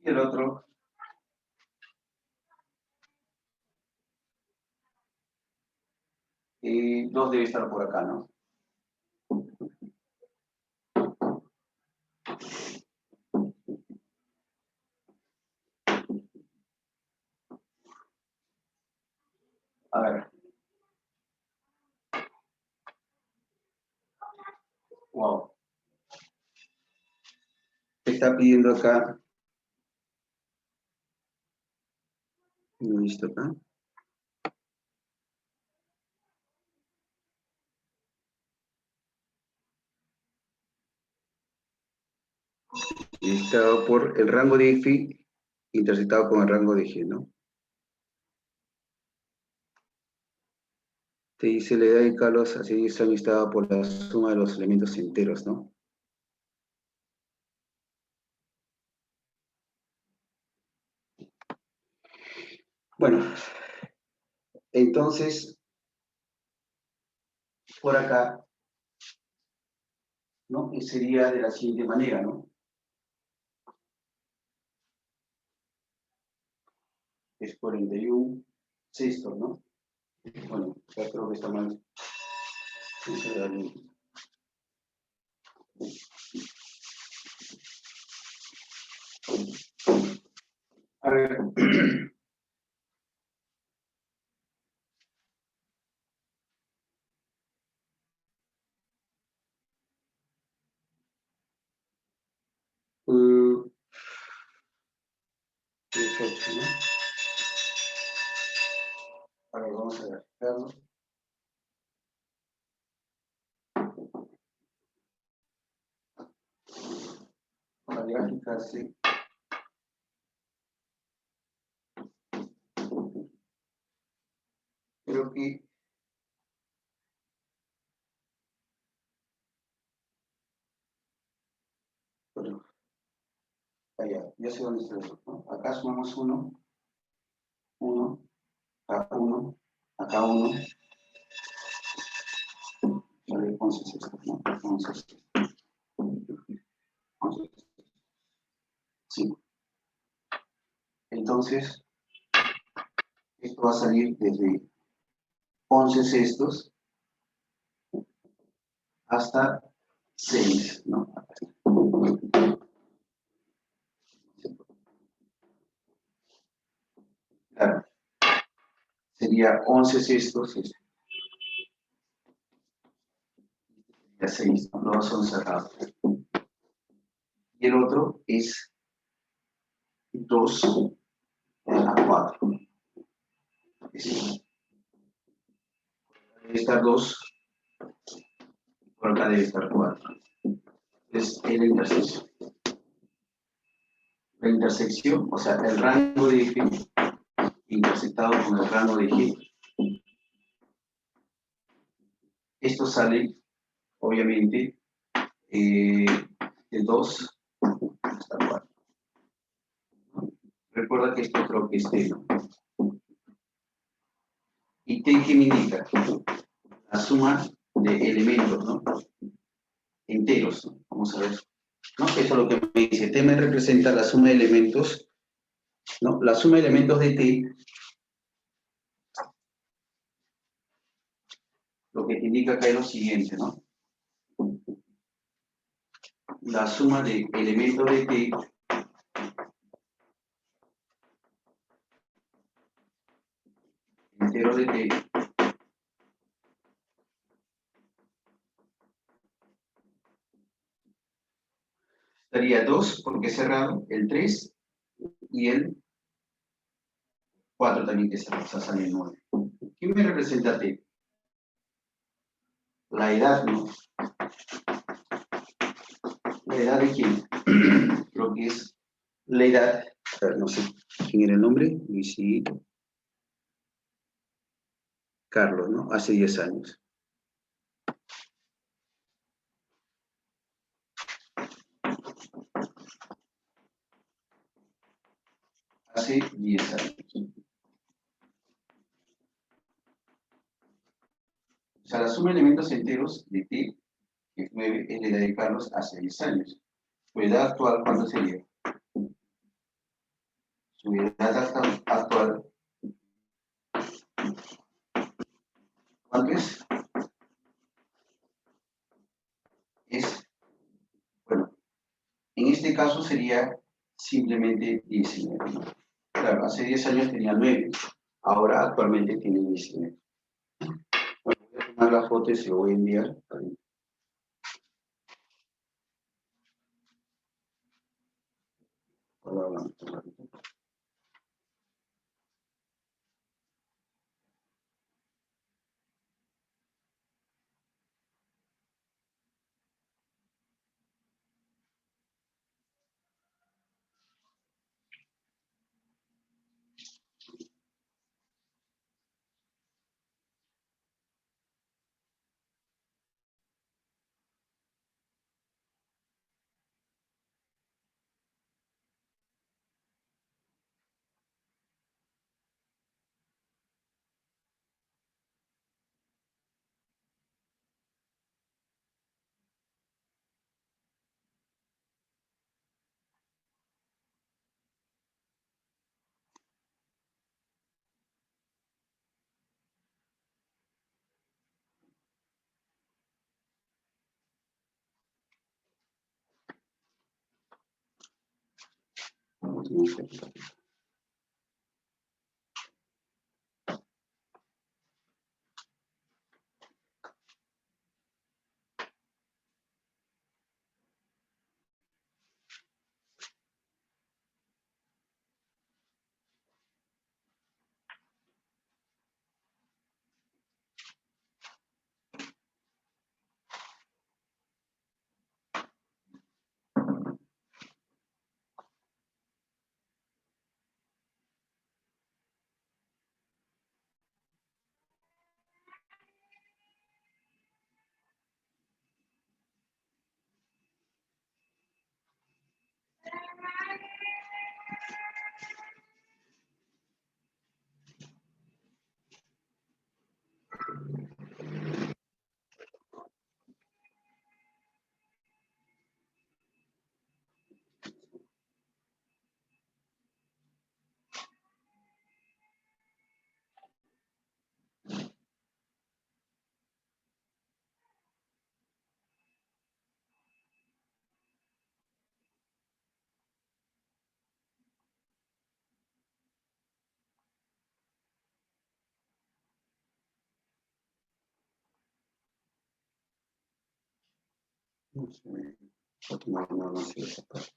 Y el otro, dos debe estar por acá, ¿no? A ver. Wow. ¿Qué está pidiendo acá? ¿No he visto acá? Está por el rango de F intersectado con el rango de G, ¿no? Te dice la edad de Carlos así está listada por la suma de los elementos enteros, ¿no? Bueno, entonces, por acá, ¿no? Sería de la siguiente manera, ¿no? es 41 sextos, ¿no? Bueno, ya creo que está mal. Vamos a darle. A ver. Uh, 18, ¿no? A ver, vamos a verificarlo. La gráfica, sí. Creo que bueno, allá, ya sé dónde está eso, ¿no? Acá sumamos 1, 1, acá 1, acá 1, vale, 11 sextos, ¿no? 11 sextos, 11 sextos, 5. Entonces, esto va a salir desde 11 sextos hasta 6, ¿no? Claro, sería 11 sextos, sería 6, ¿no? Los dos son cerrados. Y el otro es 2 a 4. Debe estar 2, por acá debe estar 4. Es la intersección. La intersección, o sea, el rango de eje intersectado con el rango de eje. Esto sale, obviamente, de 2 hasta 4. Recuerda que esto creo que es T, ¿no? Y T, ¿qué me indica? La suma de elementos, ¿no? Enteros, ¿no? Vamos a ver. ¿No? Eso es lo que me dice. T me representa la suma de elementos, ¿no? La suma de elementos de T, lo que te indica acá es lo siguiente, ¿no? La suma de elementos de T entero de T estaría 2 porque es cerrado, el 3 y el 4 también que es cerrado, o sea, sale el 9. ¿Qué me representa T? La edad, ¿no? ¿La edad de quién? Lo que es la edad, a ver, no sé quién era el nombre, Luisito Carlos, ¿no? Hace 10 años. Hace 10 años. O sea, la suma de elementos enteros de T, que es 9, es la edad de Carlos hace 10 años. Su edad actual, ¿cuánto sería? Su edad actual, ¿cuánto es? Es, bueno, en este caso sería simplemente 19. ¿No? Claro, hace 10 años tenía 9, ahora actualmente tiene 19. Bueno, voy a tomar la foto y se lo voy a enviar. tenemos que aplicar. No sé, voy a tomar una avance de esa parte.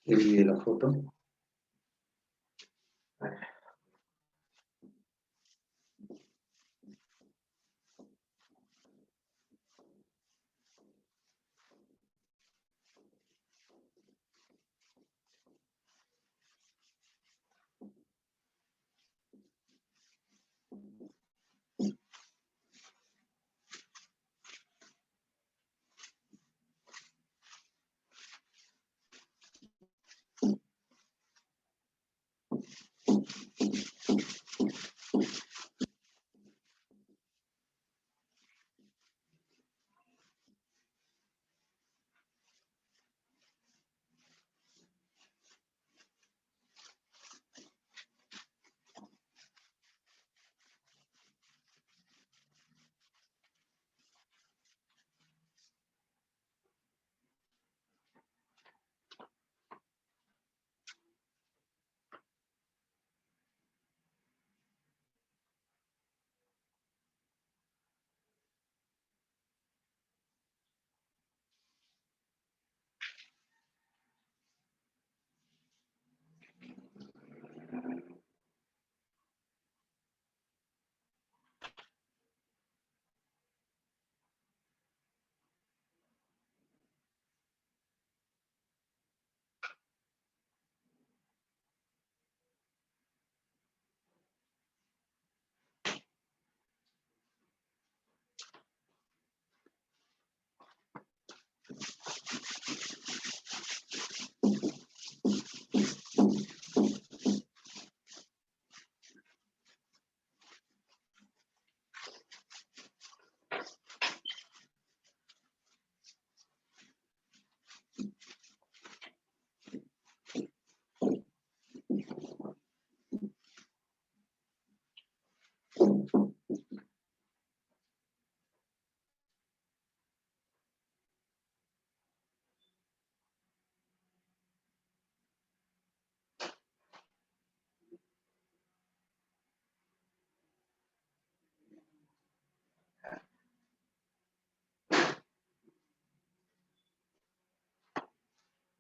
Envié la foto.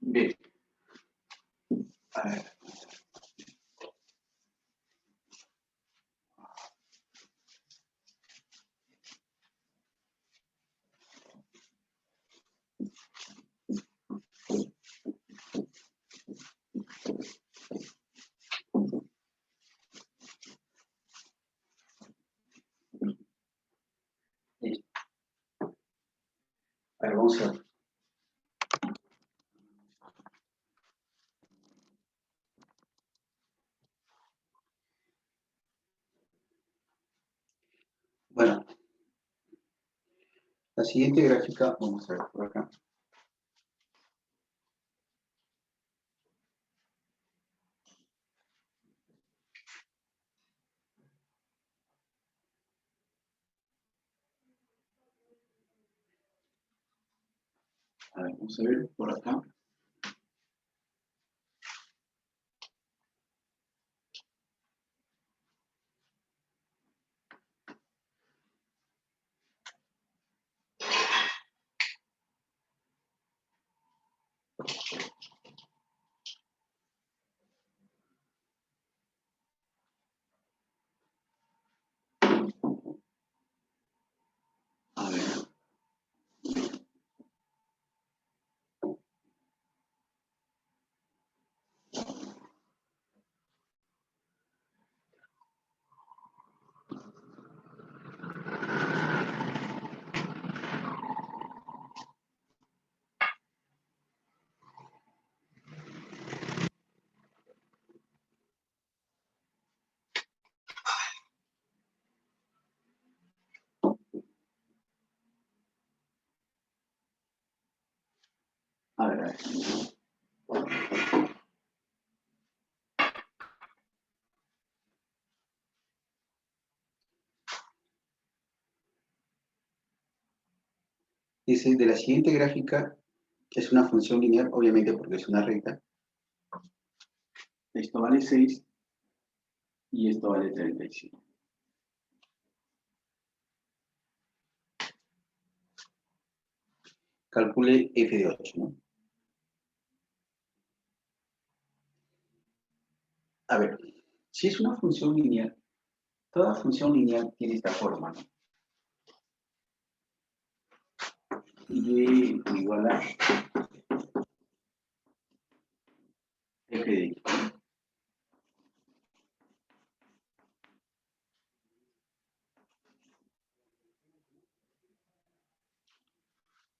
Bien. A ver. Listo. A ver, vamos a ver. Bueno, la siguiente gráfica, vamos a ver por acá. A ver, vamos a ver por acá. A ver. A ver, a ver. Dice, de la siguiente gráfica, es una función lineal, obviamente porque es una recta. Esto vale 6 y esto vale 35. Calcule f de 8, ¿no? A ver, si es una función lineal, toda función lineal tiene esta forma, ¿no? Y igual a f de x.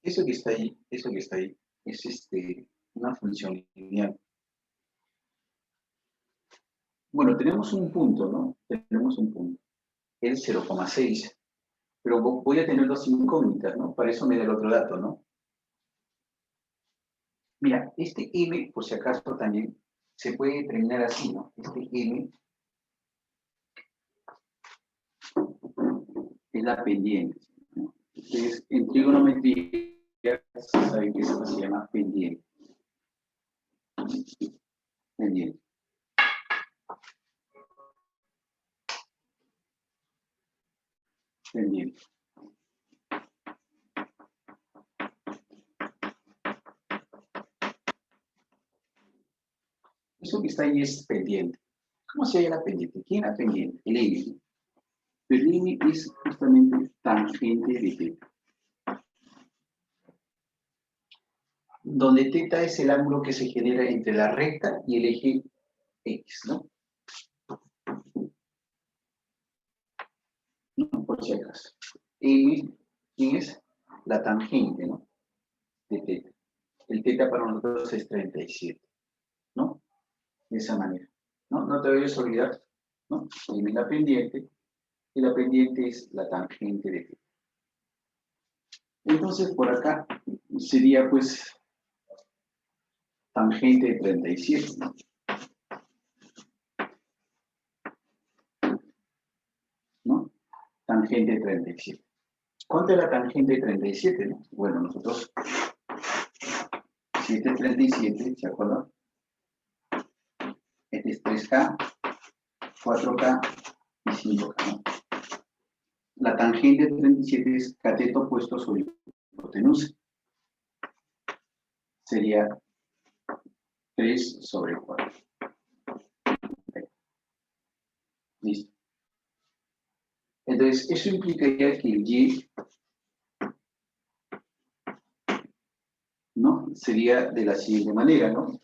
Eso que está ahí, es una función lineal. Bueno, tenemos un punto, ¿no? Tenemos un punto, el 0,6. Pero voy a tener dos incógnitas, ¿no? Para eso me da el otro dato, ¿no? Mira, este m, por si acaso, también se puede determinar así, ¿no? Este m es la pendiente, ¿no? Ustedes en trigonometría saben que eso se llama pendiente. Pendiente. Pendiente. Eso que está ahí es pendiente. ¿Cómo se llama la pendiente? ¿Quién es la pendiente? El m. Pero el m es justamente tangente de θ. Donde θ es el ángulo que se genera entre la recta y el eje x, ¿no? No, por si acaso. ¿Quién es? La tangente, ¿no? De θ. El θ para nosotros es 37, ¿no? De esa manera, ¿no? No te vayas a olvidar, ¿no? Tiene la pendiente, y la pendiente es la tangente de θ. Entonces, por acá sería, pues, tangente de 37, ¿no? ¿No? Tangente de 37. ¿Cuánto es la tangente de 37? ¿No? Bueno, nosotros, si este es 37, ¿se acuerdan? Este es 3K, 4K y 5K, ¿no? La tangente de 37 es cateto opuesto sobre hipotenusa. Sería 3 sobre 4. Listo. Entonces, eso implicaría que el y, ¿no? Sería de la siguiente manera, ¿no?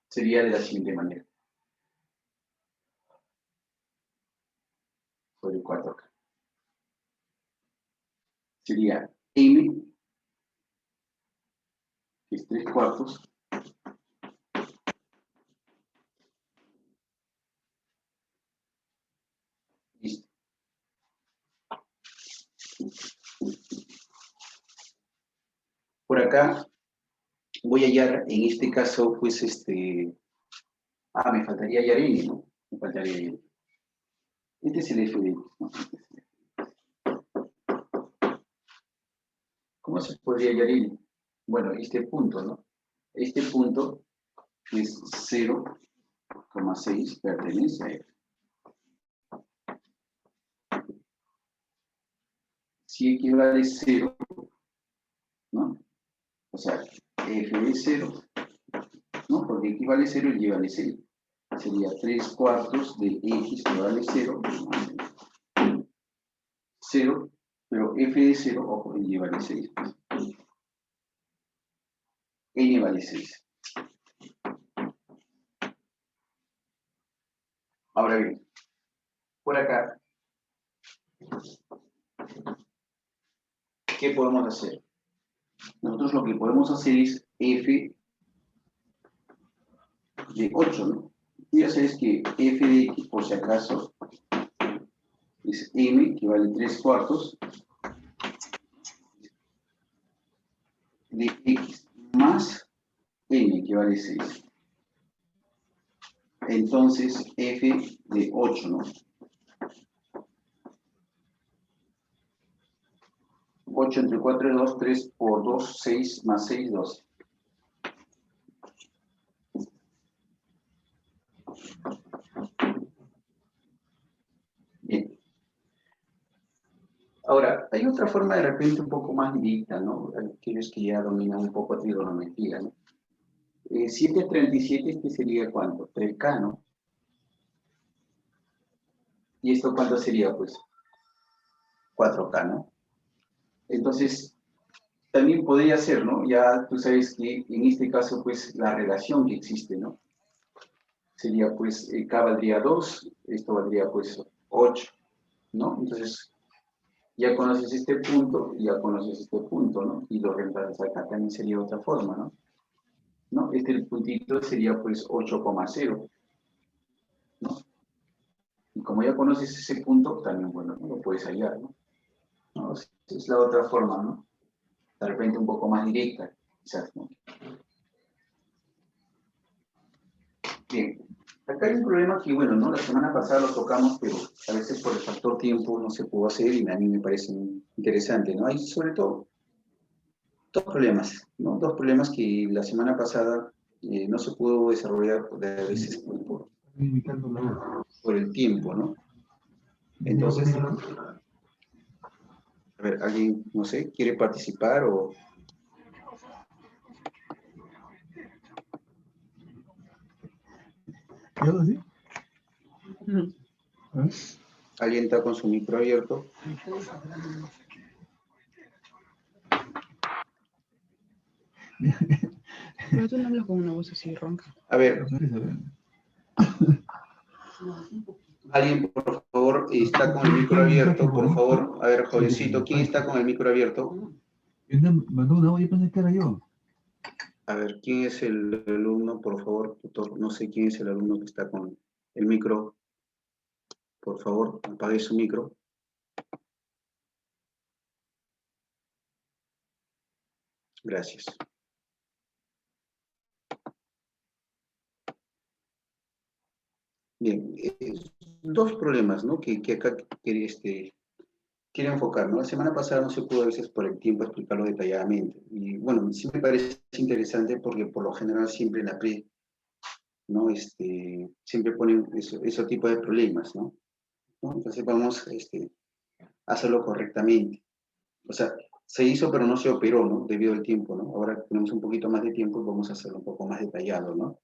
Sería de la siguiente manera. Sobre 4 acá. Sería m, que es 3/4, listo. Por acá voy a hallar, en este caso, pues, me faltaría hallar n, ¿no? Me faltaría n. Este es el f de x, ¿no? ¿Cómo se podría hallar n? Bueno, este punto, ¿no? Este punto es 0,6, pertenece a f. Si equivale a 0, ¿no? O sea, f de 0, ¿no? Porque equivale a 0 y lleva a 0. Sería 3/4 de x que vale 0, 0, pero f de 0, ojo, y vale 6. N vale 6. Ahora bien, por acá, ¿qué podemos hacer? Nosotros lo que podemos hacer es f de 8, ¿no? Y ya sabes que f de x, por si acaso, es m, que vale 3/4 de x más n, que vale 6. Entonces, f de 8, ¿no? 8 entre 4 es 2, 3 por 2, 6, más 6, 12. Bien. Ahora, hay otra forma de repente un poco más directa, ¿no? Aquellos que ya dominan un poco trigonometría, ¿no? 737, ¿este sería cuánto? 3K, ¿no? ¿Y esto cuánto sería? Pues 4K, ¿no? Entonces, también podría ser, ¿no? Ya tú sabes que en este caso, pues, la relación que existe, ¿no? Sería, pues, K valdría 2, esto valdría, pues, 8, ¿no? Entonces, ya conoces este punto, ya conoces este punto, ¿no? Y lo reemplazas acá, también sería otra forma, ¿no? ¿No? Este puntito sería, pues, 8,0, ¿no? Y como ya conoces ese punto, también, bueno, ¿no? Lo puedes hallar, ¿no? ¿No? Es la otra forma, ¿no? De repente un poco más directa, quizás, ¿no? Bien, acá hay un problema que, bueno, ¿no? La semana pasada lo tocamos, pero a veces por el factor tiempo no se pudo hacer y a mí me parece interesante, ¿no? Hay sobre todo dos problemas, ¿no? Dos problemas que la semana pasada no se pudo desarrollar a veces por el tiempo, ¿no? Entonces, a ver, ¿alguien, no sé, quiere participar o...? ¿Yo sí? ¿Alguien está con su micro abierto? Pero tú no hablas con una voz así ronca. A ver, alguien, por favor, está con el micro abierto, por favor. A ver, jovencito, ¿quién está con el micro abierto? Mandó una voz, yo pensé que era yo. A ver, ¿quién es el alumno, por favor, tutor? No sé quién es el alumno que está con el micro. Por favor, apague su micro. Gracias. Bien, dos problemas, ¿no? Que acá quiero enfocar, ¿no? La semana pasada no se pudo a veces por el tiempo explicarlo detalladamente. Y bueno, sí me parece interesante porque por lo general siempre en la pre, ¿no? Siempre ponen ese tipo de problemas, ¿no? Entonces vamos a hacerlo correctamente. O sea, se hizo pero no se operó, ¿no? Debido al tiempo, ¿no? Ahora tenemos un poquito más de tiempo y vamos a hacerlo un poco más detallado, ¿no?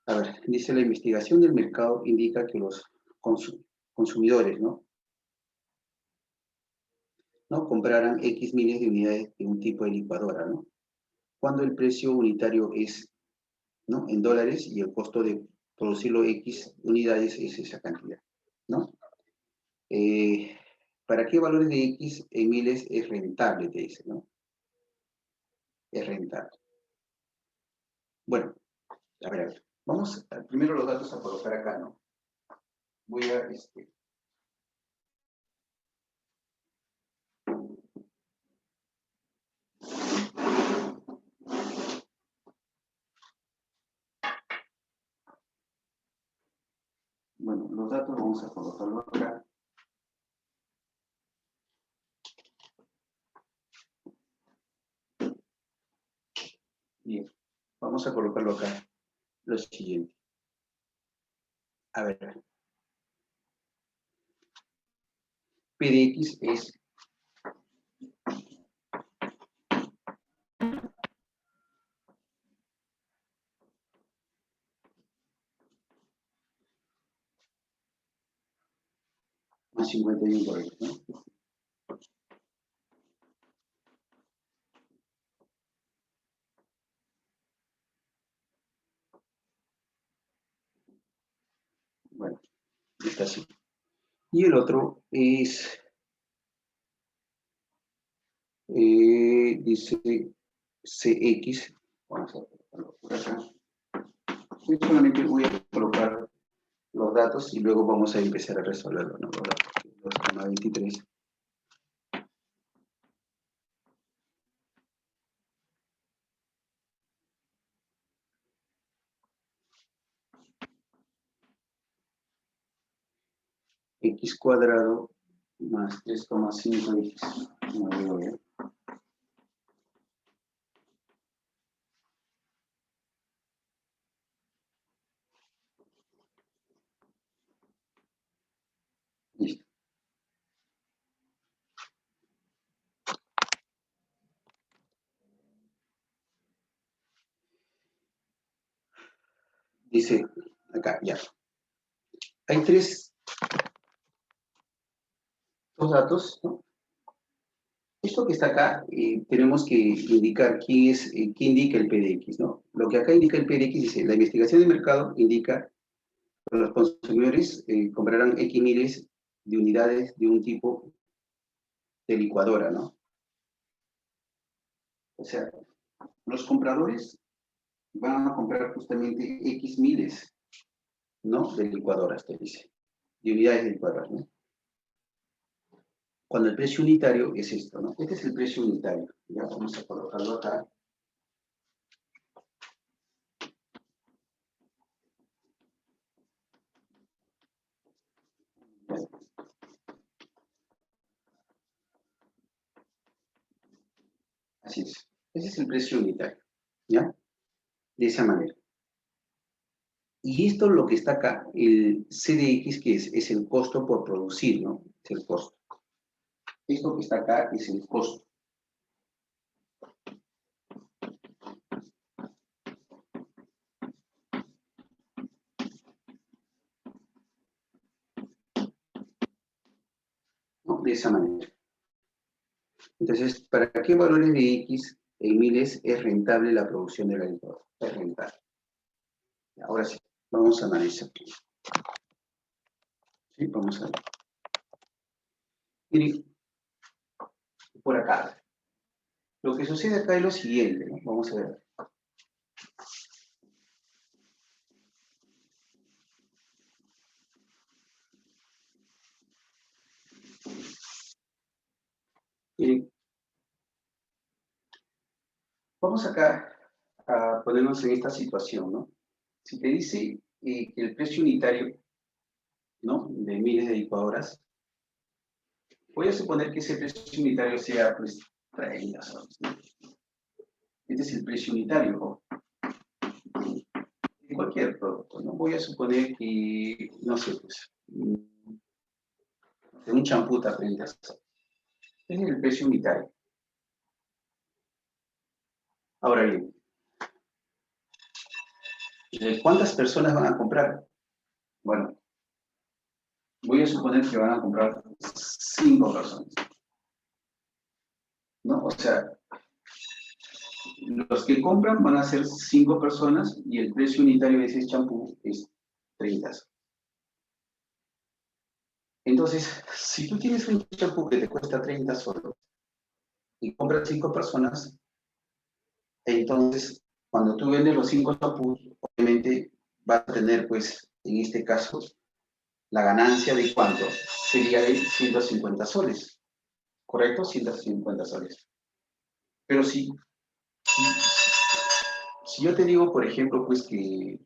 A ver, dice la investigación del mercado indica que los consumidores, ¿no? Comprarán X miles de unidades de un tipo de licuadora, ¿no? Cuando el precio unitario es, ¿no?, en dólares y el costo de producirlo X unidades es esa cantidad, ¿no? ¿Para qué valores de X en miles es rentable? Te dice, ¿no? Es rentable. Bueno, a ver. Vamos primero los datos a colocar acá, ¿no? Voy a, bueno, los datos vamos a colocarlos acá. Bien, vamos a colocarlo acá. Lo siguiente. A ver. P de X es más 51 por X, ¿no? Bueno, está así. Y el otro es, dice CX. Vamos a colocarlo por acá. Yo solamente voy a colocar los datos y luego vamos a empezar a resolverlo, ¿no? Los 23. X cuadrado más 3,5x. No veo bien. Listo. Dice acá, ya. Hay dos datos, ¿no? Esto que está acá, tenemos que indicar qué indica el P de X, ¿no? Lo que acá indica el P de X dice, la investigación de mercado indica que los consumidores comprarán X miles de unidades de un tipo de licuadora, ¿no? O sea, los compradores van a comprar justamente X miles, ¿no?, de licuadoras, te dice, de unidades de licuadoras, ¿no? Cuando el precio unitario es esto, ¿no? Este es el precio unitario. Ya vamos a colocarlo acá. Así es. Ese es el precio unitario, ¿ya? De esa manera. Y esto lo que está acá, el CDX, que es el costo por producir, ¿no? Es el costo. Esto que está acá es el costo. ¿No? De esa manera. Entonces, ¿para qué valores de X en miles es rentable la producción de la licuadora? Es rentable. Ahora sí, vamos a analizar. Sí, vamos a ver. Miren, por acá. Lo que sucede acá es lo siguiente, ¿no? Vamos a ver. Miren, vamos acá a ponernos en esta situación, ¿no? Si te dice que el precio unitario, ¿no?, de miles de licuadoras, voy a suponer que ese precio unitario sea, pues, 30 soles, ¿no? Este es el precio unitario, ¿no?, de cualquier producto, ¿no? Voy a suponer que, no sé, pues, de un champú está 30 soles. Este es el precio unitario. Ahora bien, ¿Cuántas personas van a comprar? Bueno, voy a suponer que van a comprar 5 personas, ¿no? O sea, los que compran van a ser 5 personas y el precio unitario de ese champú es 30. Entonces, si tú tienes un champú que te cuesta 30 soles y compras 5 personas, entonces cuando tú vendes los 5 champús, obviamente vas a tener, pues, en este caso, la ganancia de ¿cuánto? Sería de 150 soles, ¿correcto? 150 soles. Pero si yo te digo, por ejemplo, pues que,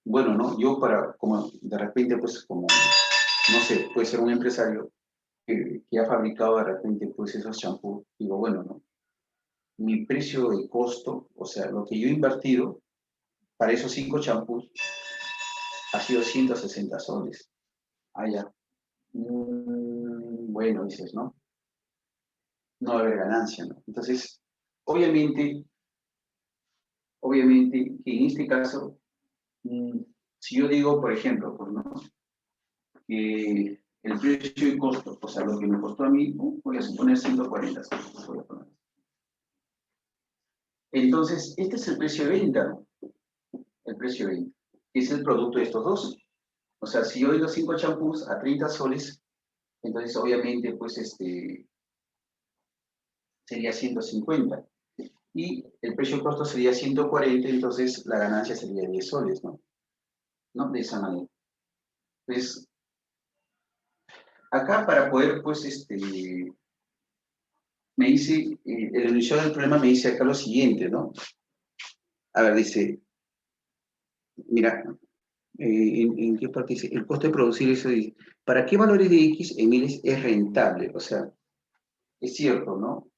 bueno, ¿no? Yo como de repente, pues como, no sé, puede ser un empresario que ha fabricado de repente, pues esos champús, digo, bueno, ¿no? Mi precio de costo, o sea, lo que yo he invertido para esos 5 champús ha sido 160 soles. Ah, ya. Bueno, dices, ¿no? No va a haber ganancia, ¿no? Entonces, obviamente que en este caso, si yo digo, por ejemplo, pues, ¿no? Que el precio y costo, o sea, lo que me costó a mí, voy a suponer 140 soles. Voy a poner. Entonces, este es el precio de venta, ¿no? El precio de venta, que es el producto de estos dos. O sea, si yo doy los 5 champús a 30 soles, entonces obviamente, pues, sería 150. Y el precio de costo sería 140, entonces la ganancia sería 10 soles, ¿no? ¿No? De esa manera. Entonces, acá para poder, pues, me dice, el enunciado del problema me dice acá lo siguiente, ¿no? A ver, dice, mira, ¿en qué parte dice? El costo de producir eso dice, ¿para qué valores de X en miles es rentable? O sea, es cierto, ¿no?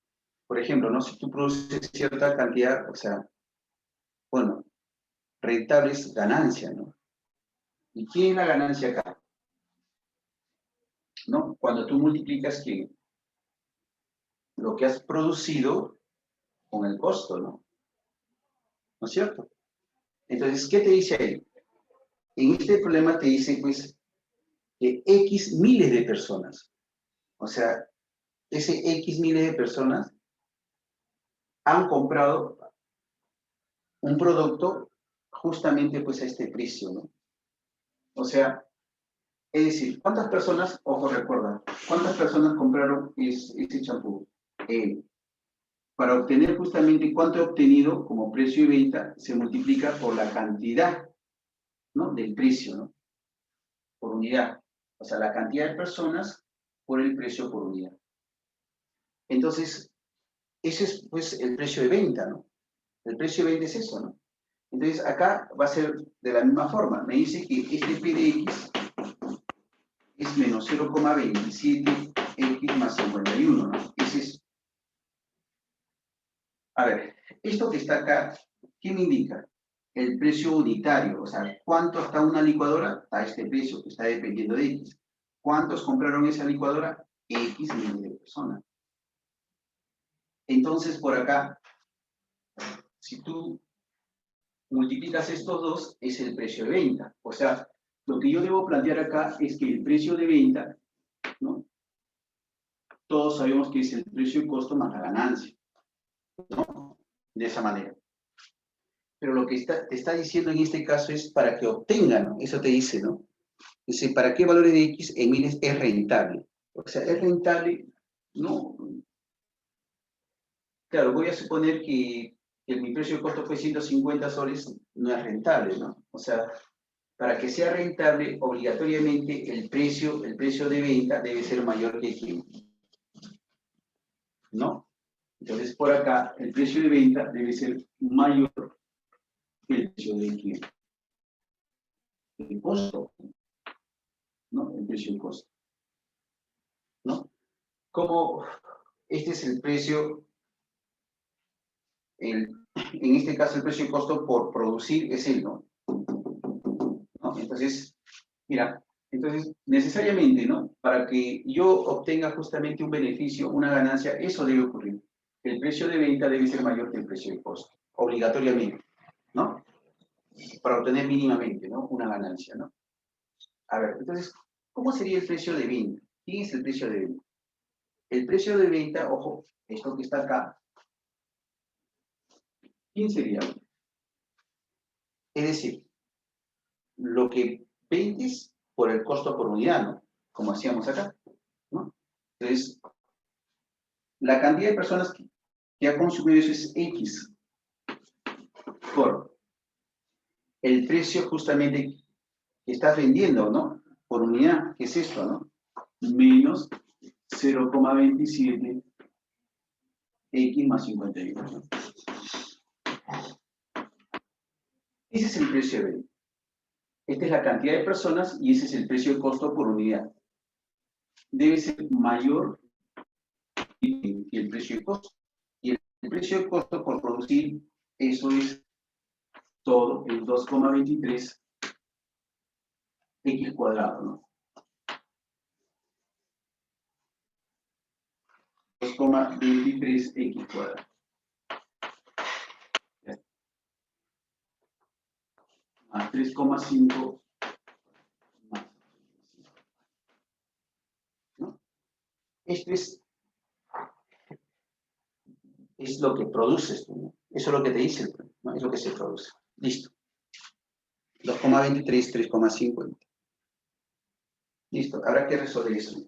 Por ejemplo, ¿no? Si tú produces cierta cantidad, o sea, bueno, rentable es ganancia, ¿no? ¿Y qué es la ganancia acá? ¿No? Cuando tú multiplicas que lo que has producido con el costo, ¿no? ¿No es cierto? Entonces, ¿qué te dice ahí? En este problema te dice, pues, que X miles de personas, o sea, ese X miles de personas han comprado un producto justamente, pues, a este precio, ¿no? O sea, es decir, ¿cuántas personas, ojo, recuerda, cuántas personas compraron ese champú? Para obtener justamente cuánto he obtenido como precio de venta, se multiplica por la cantidad, ¿no? Del precio, ¿no? Por unidad. O sea, la cantidad de personas por el precio por unidad. Entonces, ese es, pues, el precio de venta, ¿no? El precio de venta es eso, ¿no? Entonces, acá va a ser de la misma forma. Me dice que este P de X es menos 0,27X más 51, ¿no? Ese es. A ver, esto que está acá, ¿qué me indica? El precio unitario, o sea, ¿cuánto está una licuadora? A este precio, que está dependiendo de X. ¿Cuántos compraron esa licuadora? X miles de personas. Entonces, por acá, si tú multiplicas estos dos, es el precio de venta. O sea, lo que yo debo plantear acá es que el precio de venta, ¿no? Todos sabemos que es el precio y costo más la ganancia, ¿no? De esa manera. Pero lo que te está diciendo en este caso es para que obtengan, ¿no? Eso te dice, ¿no? Dice, ¿para qué valores de X en miles es rentable? O sea, es rentable, no. Claro, voy a suponer que mi precio de costo fue 150 soles, no es rentable, ¿no? O sea, para que sea rentable, obligatoriamente el precio de venta debe ser mayor que el cliente, ¿no? Entonces, por acá, el precio de venta debe ser mayor que el precio del cliente. El costo, ¿no? El precio y costo, ¿no? Como este es el precio, en este caso el precio y costo por producir es el, ¿no? Entonces, mira, entonces necesariamente, ¿no? Para que yo obtenga justamente un beneficio, una ganancia, eso debe ocurrir. El precio de venta debe ser mayor que el precio de costo, obligatoriamente, ¿no? para obtener mínimamente, ¿no? Una ganancia, ¿no? A ver, entonces, ¿cómo sería el precio de venta? ¿Quién es el precio de venta? El precio de venta, ojo, esto que está acá, ¿quién sería? Es decir, lo que vendes por el costo por unidad, ¿no? Como hacíamos acá, ¿no? Entonces, la cantidad de personas que ha consumido eso es X por el precio justamente que estás vendiendo, ¿no? Por unidad, que es esto, ¿no? Menos 0,27 X más 51. ¿No? Ese es el precio de venta. Esta es la cantidad de personas y ese es el precio de costo por unidad. Debe ser mayor que el precio de costo. Y el precio de costo por producir, eso es Todo el 2,23 X cuadrado, ¿no? 2,23 X cuadrado. Más 3,5 más. ¿no? Esto es lo que produces, ¿no? Eso es lo que te dice, ¿no? Es lo que se produce. Listo. 2,23, 3,50. Listo, habrá que resolver eso.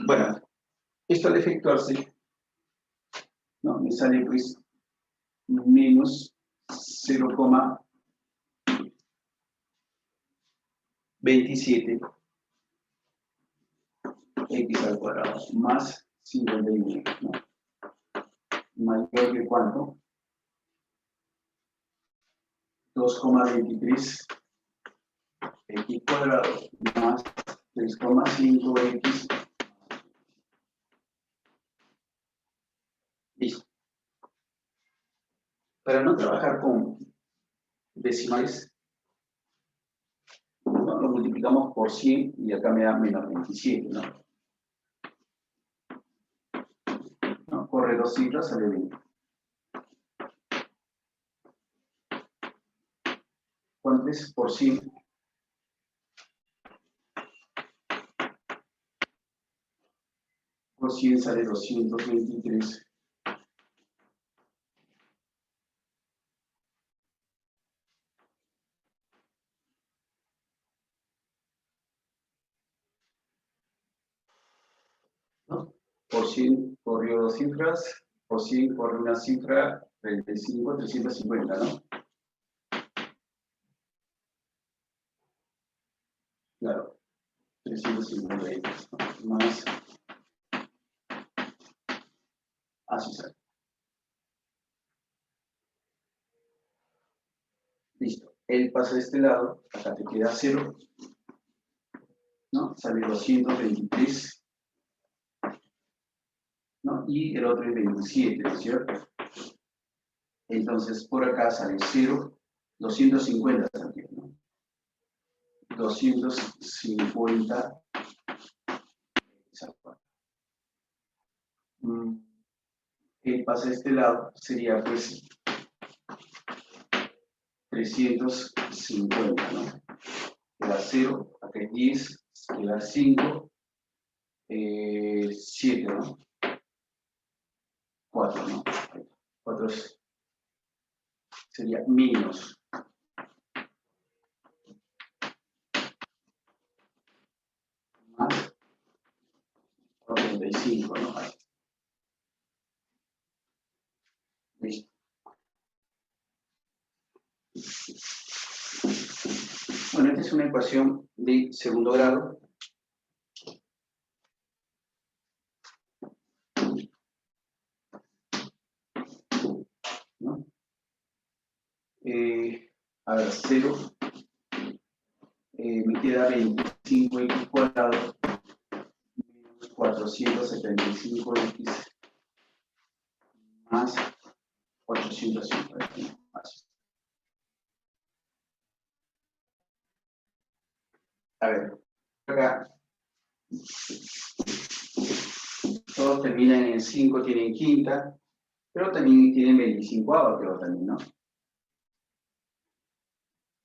Bueno, esto al efectuarse, No, me sale pues menos 0,27 X al cuadrado más 51, ¿no? Mayor que cuánto? 2,23 X cuadrado más 3,5 X. listo. Para no trabajar con decimales, ¿no? Lo multiplicamos por 100 y acá me da menos 27, ¿no? ¿No? Corre dos cifras, sale 20. ¿Cuánto es por 100? Por 100 sale 223. ¿No? Por 100 corrió dos cifras, por 100 corre una cifra, 35, 350, ¿no? Claro, 350 ¿no? Más. Así sale. Listo. Él pasa de este lado, acá te queda 0, ¿no? Sale 223, ¿no? Y el otro es 27, ¿no es cierto? Entonces, por acá sale 0, 250 también, ¿no? 250. Él pasa de este lado, sería pues 350, ¿no? Queda 0, acá es 10, queda 5, 7, ¿no? 4, ¿no? 4 sería menos. Más 45, ¿no? Ahí. Listo. Bueno, esta es una ecuación de segundo grado. ¿No? A ver, 0, me queda 25x cuadrado menos 475x más 450. A ver, acá todos terminan en 5, tienen quinta, pero también tienen 25ava, creo también, ¿no?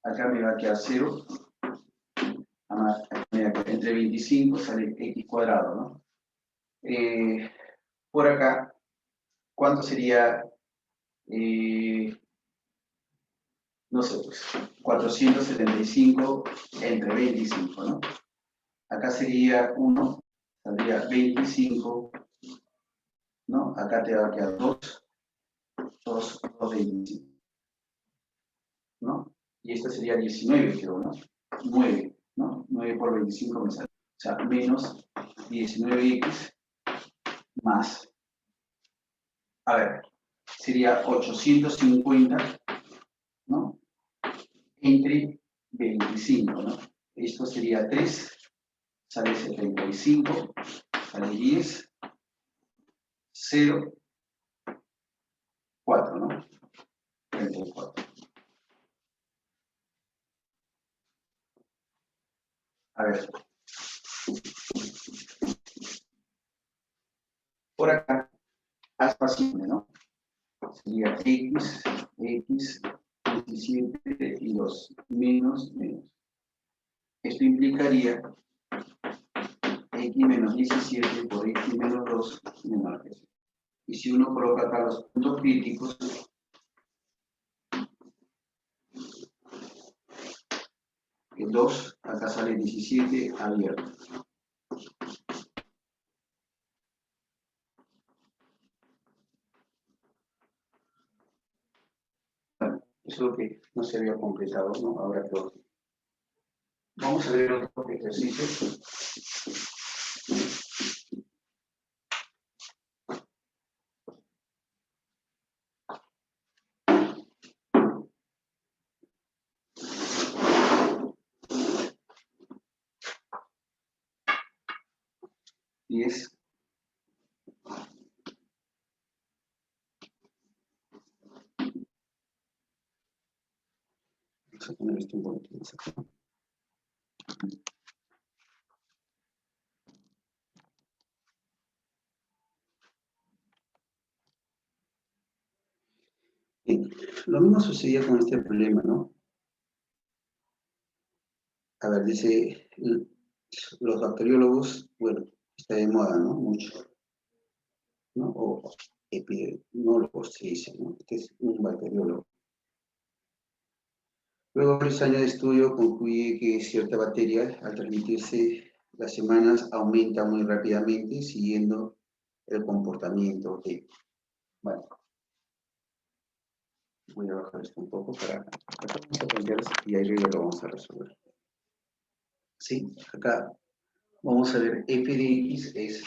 Acá me va a quedar 0. Entre 25 sale x cuadrado, ¿no? Por acá, ¿cuánto sería? No sé, pues 475 entre 25, ¿no? Acá sería 1, saldría 25, ¿no? Acá te va a quedar 2, 25, ¿no? Y esta sería 19, creo, ¿no? 9, ¿no? 9 por 25 me sale. O sea, menos 19x más. A ver, sería 850, ¿no? Entre 25, ¿no? Esto sería 3, sale 75, sale 10, 0, 4, ¿no? 34. A ver. Por acá, haz simple, ¿no? Sería x, 17 y 2, menos. Esto implicaría x menos 17 por x menos 2 menor que 0. Y si uno coloca acá los puntos críticos, el 2, acá sale 17 abierto. Bueno, eso es lo que no se había completado, ¿no? Ahora todo. Vamos a ver otro ejercicio. Y es vamos a poner esto un poquito más acá. Bien, lo mismo sucedía con este problema, ¿no? A ver, dice, los bacteriólogos, bueno, está de moda, ¿no? Mucho, ¿no? O epidemiólogos se dice, ¿no? Este es un bacteriólogo. Luego, varios años de estudio concluye que cierta bacteria, al transmitirse las semanas, aumenta muy rápidamente siguiendo el comportamiento de... Bueno, voy a bajar esto un poco para... Acá vamos a plantear y ahí luego lo vamos a resolver. Sí, acá vamos a ver f de x es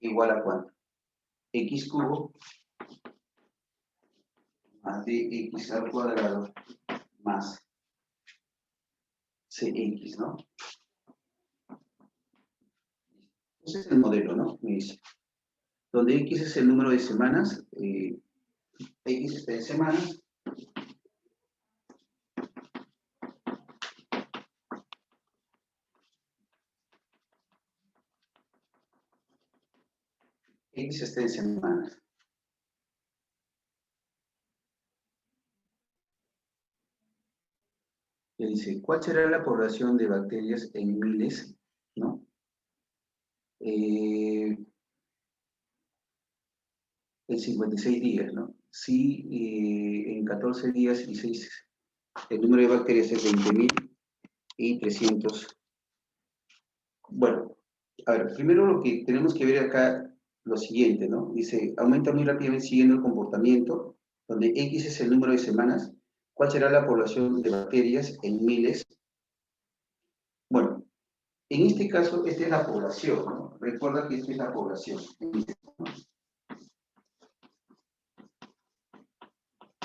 igual a cuánto. X cubo más dx al cuadrado más cx, ¿no? Ese es el modelo, ¿no? Me dice. Donde x es el número de semanas, x está en semanas. X está en semanas. Le dice, ¿cuál será la población de bacterias en miles, ¿no? En 56 días, ¿no? Si en 14 días y 6, el número de bacterias es 20.000 y 300. Bueno, a ver, primero lo que tenemos que ver acá, lo siguiente, ¿no? Dice, aumenta muy rápidamente siguiendo el comportamiento, donde X es el número de semanas. ¿Cuál será la población de bacterias en miles? Bueno, en este caso, esta es la población, ¿no? Recuerda que esta es la población.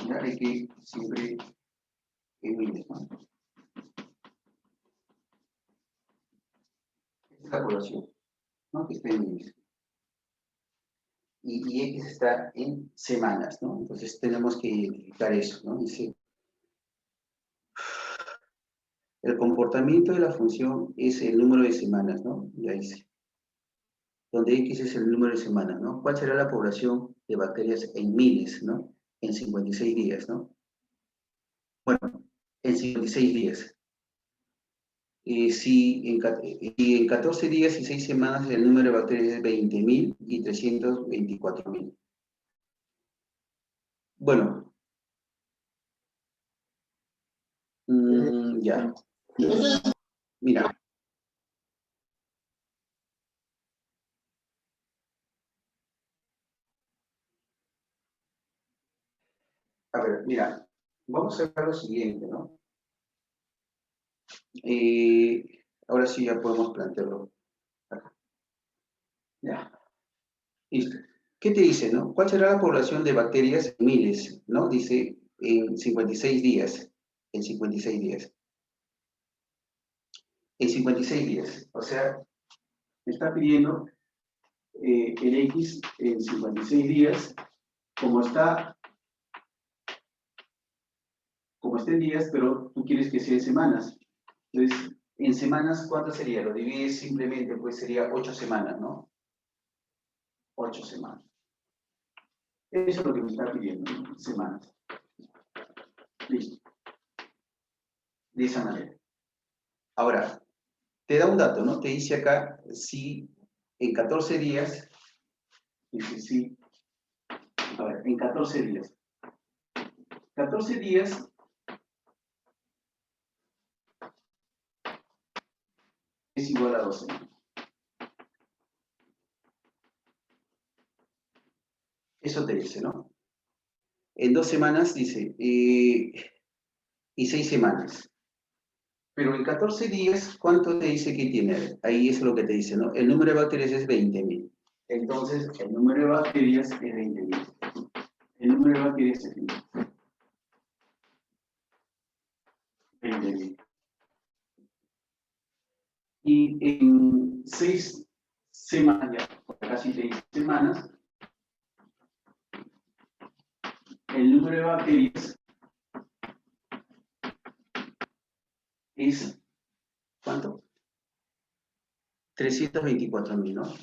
Ya hay que siempre en miles, ¿no? Esta es la población, ¿no? Que está en miles. Y X está en semanas, ¿no? Entonces tenemos que identificar eso, ¿no? Dice, El comportamiento de la función es el número de semanas, ¿no? Ya hice. Donde X es el número de semanas, ¿no? ¿Cuál será la población de bacterias en miles, ¿no? En 56 días, ¿no? Bueno, en 56 días. Si en 14 días y 6 semanas el número de bacterias es 20.000 y 324.000. Bueno. Ya. Mira. A ver, mira. Vamos a ver lo siguiente, ¿no? Ahora sí ya podemos plantearlo acá. Ya. Listo. ¿Qué te dice, no? ¿Cuál será la población de bacterias en miles, no? Dice en 56 días. En 56 días. En 56 días. O sea, me está pidiendo el X en 56 días, como está en días, pero tú quieres que sea en semanas. Entonces, en semanas, ¿cuánto sería? Lo divides simplemente, pues sería 8 semanas, ¿no? 8 semanas. Eso es lo que me está pidiendo, ¿no? Semanas. Listo. De esa manera. Ahora, te da un dato, ¿no? Te dice acá, si en 14 días, dice sí, a ver, en 14 días. 14 días es igual a 12. Eso te dice, ¿no? En 2 semanas dice, y 6 semanas. Pero en 14 días, ¿cuánto te dice que tiene? Ahí es lo que te dice, ¿no? El número de bacterias es 20.000. Entonces, el número de bacterias es 20.000. El número de bacterias es 20.000. Y en 6 semanas, ya, casi 6 semanas, el número de bacterias es, ¿cuánto? 324.000, ¿no?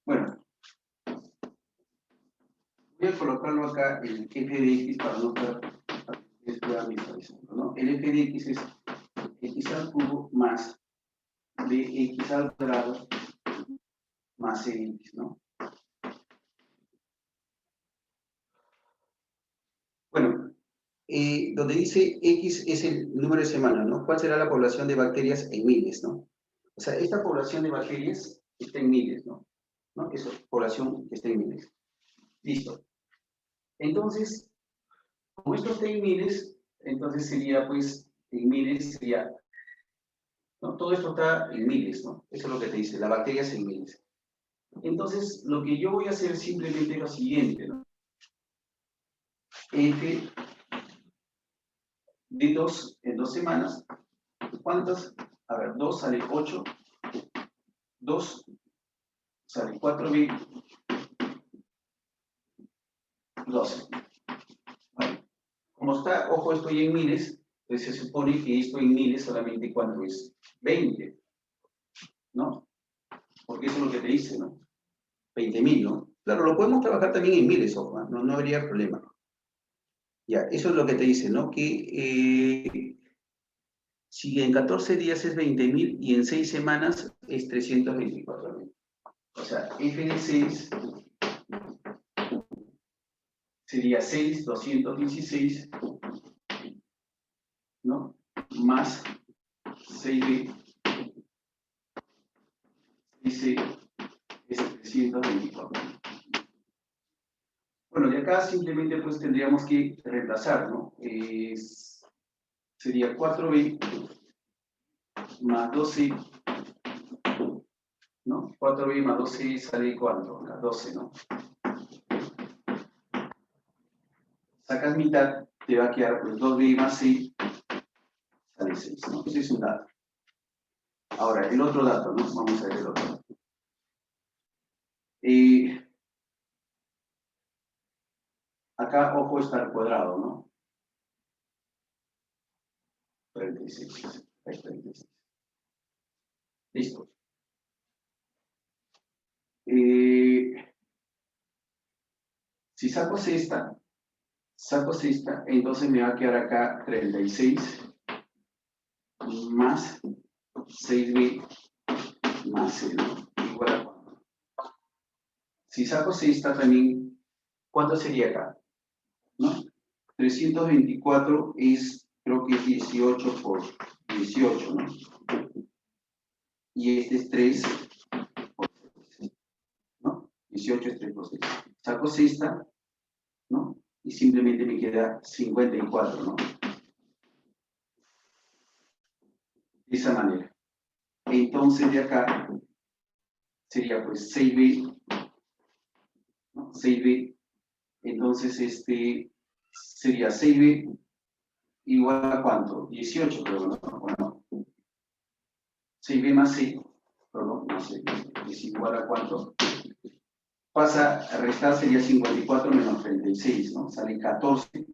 Bueno, voy a colocarlo acá en f de x para no estar visualizando, ¿no? El f de x es x al cubo más de x al cuadrado más cx, ¿no? Bueno, donde dice x es el número de semanas, ¿no? ¿Cuál será la población de bacterias en miles, ¿no? O sea, esta población de bacterias está en miles, ¿no? Esa población está en miles. Listo. Entonces, como esto está en miles, entonces sería, pues, en miles sería, ¿no? Todo esto está en miles, ¿no? Eso es lo que te dice, la bacteria es en miles. Entonces, lo que yo voy a hacer simplemente es lo siguiente, ¿no? F de 2 en 2 semanas, ¿cuántas? A ver, 2 sale 8, 2 sale 4b, 12. Vale. Como está, ojo, estoy en miles, entonces se supone que esto en miles solamente cuánto es 20, ¿no? Porque eso es lo que te dice, ¿no? 20.000, ¿no? Claro, lo podemos trabajar también en miles, ojo, ¿no? No habría problema. Ya, eso es lo que te dice, ¿no? Que si en 14 días es 20.000 y en 6 semanas es 324.000. O sea, f de 6 sería 6, 216, ¿no? Más 6b, 6c es 324. Bueno, de acá simplemente pues tendríamos que reemplazar, ¿no? Sería 4b más 12, ¿no? 4b más 12 sale ¿cuánto? 12, ¿no? Sacas mitad, te va a quedar pues 2b más c sale 6, ¿no? Ese es un dato. Ahora, el otro dato, ¿no? Vamos a ver el otro dato. Acá, ojo, está al cuadrado, ¿no? 36. Ahí, 36. Listo. Si saco sexta, entonces me va a quedar acá 36 más 6b más 0 igual a 4. Si saco sexta también, ¿cuánto sería acá? ¿No? 324 es, creo que es 18 por 18, ¿no? Y este es 3 por 6, ¿no? 18 es 3 por 6. Saco sexta, ¿no? Y simplemente me queda 54, ¿no? De esa manera. Entonces de acá sería pues 6b, ¿no? 6b, entonces sería 6b igual a ¿cuánto? 18, creo, ¿no? Bueno, 6b más 6, perdón, no sé, es igual a ¿cuánto? Pasa a restar, sería 54 menos 36, ¿no? Sale 14.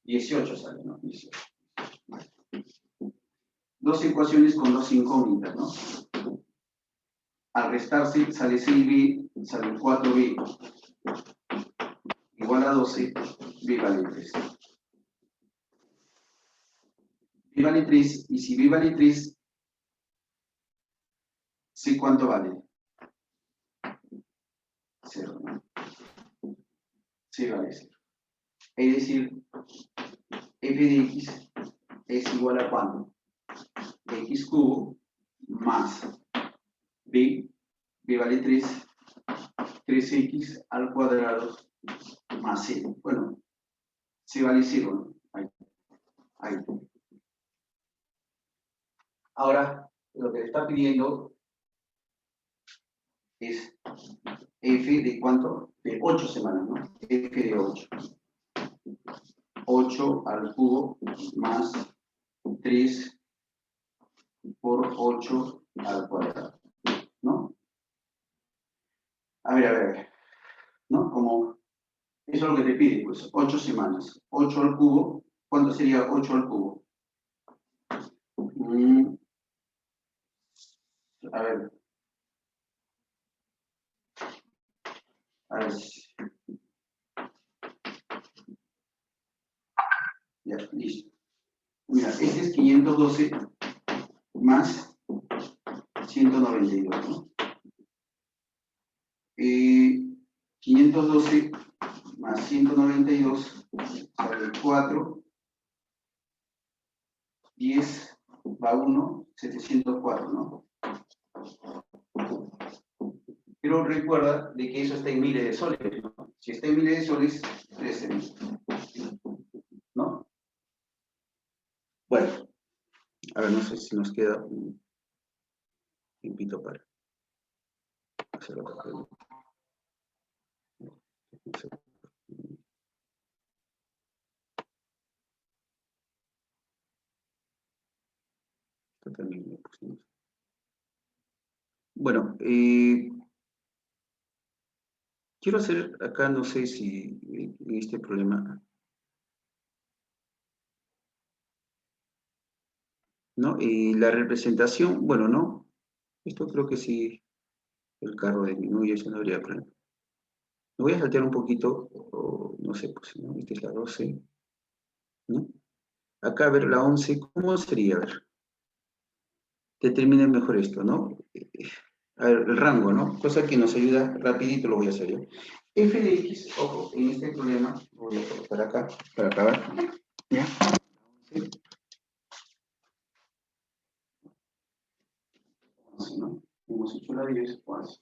18 sale, ¿no? 18. Dos ecuaciones con dos incógnitas, ¿no? Al restarse sale 6b, sale 4b igual a 12, b vale 3. B vale 3, y si b vale 3, ¿sí cuánto vale? 0, ¿no? C vale 0. Es decir, f de x es igual a ¿cuánto? X cubo más b vale 3, 3x al cuadrado más 0. Bueno, c vale 0, ¿no? Ahí. Ahora, lo que le está pidiendo es f de ¿cuánto? De 8 semanas, ¿no? F de 8. 8 al cubo más 3 por 8 al cuadrado, ¿no? A ver, ¿no? Como eso es lo que te pide, pues 8 semanas. 8 al cubo, ¿cuánto sería 8 al cubo? A ver. Ya, listo. Mira, este es 512 más 192, ¿no? 512 más 192 sale 4, 10 va 1, 704, ¿no? Pero recuerda de que eso está en miles de soles, ¿no? Si está en miles de soles, 13.000, ¿no? Bueno, a ver, no sé si nos queda un tiempito para hacer otra pregunta. Esto también lo pusimos. Bueno, quiero hacer acá, no sé si en este problema, ¿no? La representación, bueno, no, esto creo que sí, el carro disminuye, eso no habría problema. Me voy a saltear un poquito, o no sé, pues, ¿no? Esta es la 12, ¿no? Acá, a ver, la 11, ¿cómo sería? A ver, determinen mejor esto, ¿no? A ver, el rango, ¿no? Cosa que nos ayuda, rapidito lo voy a hacer yo. F de x, ojo, en este problema, voy a colocar acá, para acabar, ¿ya? Sí. ¿No? Hemos hecho la 10, pues.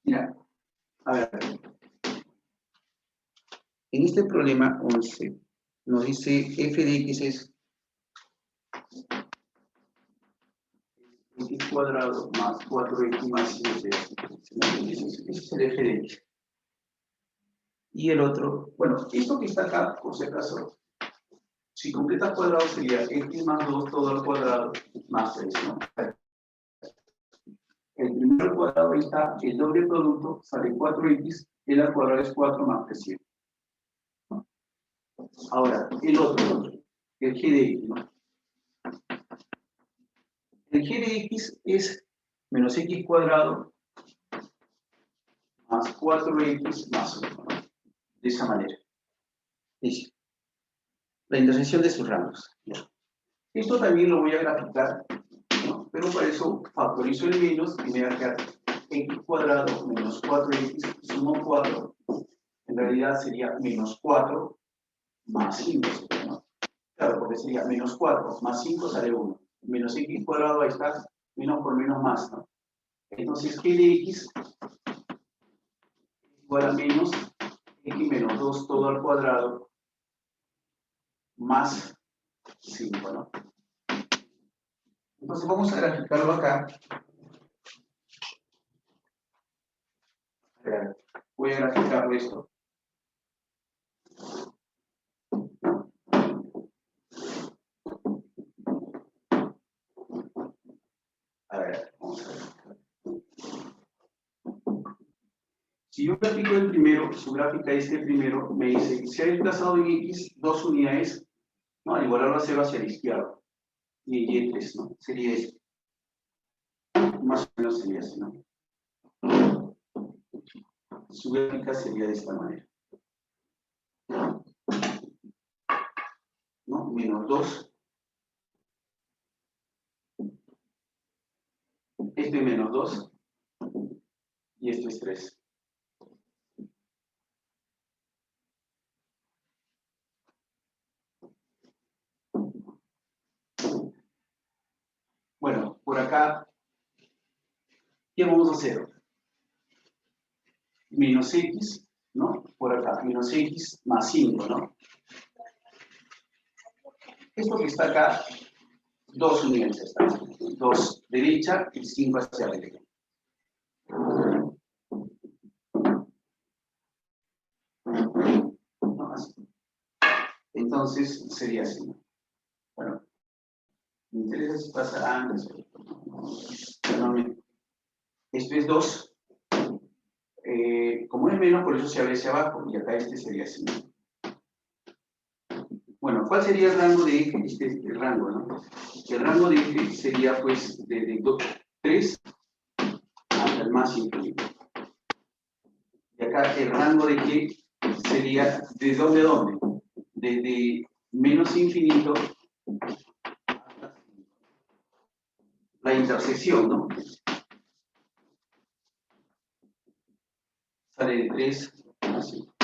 Mira, a ver, en este problema 11, nos dice f de x es x cuadrado más 4x más 7. Ese es el f de x. Y el otro, bueno, esto que está acá, por si acaso, si completa cuadrado sería x más 2 todo al cuadrado más 3, ¿no? El primero al cuadrado, ahí está, el doble producto, sale 4x, el al cuadrado es 4 más 300. Ahora, el otro, el g de x, ¿no? El g de x es menos x cuadrado más 4x más 1, ¿no? De esa manera. Dice, la intersección de sus rangos. ¿Ya? Esto también lo voy a graficar, ¿no? Pero para eso factorizo el menos y me va a quedar x cuadrado menos 4x sumo 4. En realidad sería menos 4 más 5, ¿no? Claro, porque sería menos 4 más 5 sale 1. Menos x cuadrado, ahí está, menos por menos más, ¿no? Entonces, g de x igual a menos x menos 2 todo al cuadrado más 5, ¿no? Entonces vamos a graficarlo acá. Voy a graficarlo esto. A ver, vamos a ver. Si yo grafico el primero, su gráfica es el primero, me dice, se ha desplazado en X 2 unidades, ¿no? Al igualarlo a 0 hacia la izquierda. Y en Y3, ¿no? Sería esto. Más o menos sería así, ¿no? Su gráfica sería de esta manera. ¿No? Menos 2. Esto es menos 2. Y esto es 3. Bueno, por acá, ¿qué vamos a hacer? Menos x, ¿no? Por acá, menos x más 5, ¿no? Esto que está acá, 2 unidades está. 2 derecha y 5 hacia la derecha. No, así. Entonces sería así. Bueno, me interesa si pasa antes. Esto es 2. Como es menos, por eso se abre hacia abajo. Y acá este sería así. Bueno, ¿cuál sería el rango de eje? Este es el rango, ¿no? El rango de eje sería, pues, de 3 hasta el más infinito. Y acá el rango de eje sería, ¿de dónde a dónde? Desde menos infinito hasta la intersección, ¿no? Sale de 3 a 5.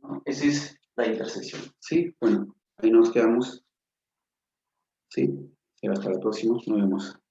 ¿No? Esa es la intersección. ¿Sí? Bueno, ahí nos quedamos. Sí. Y hasta la próxima. Nos vemos.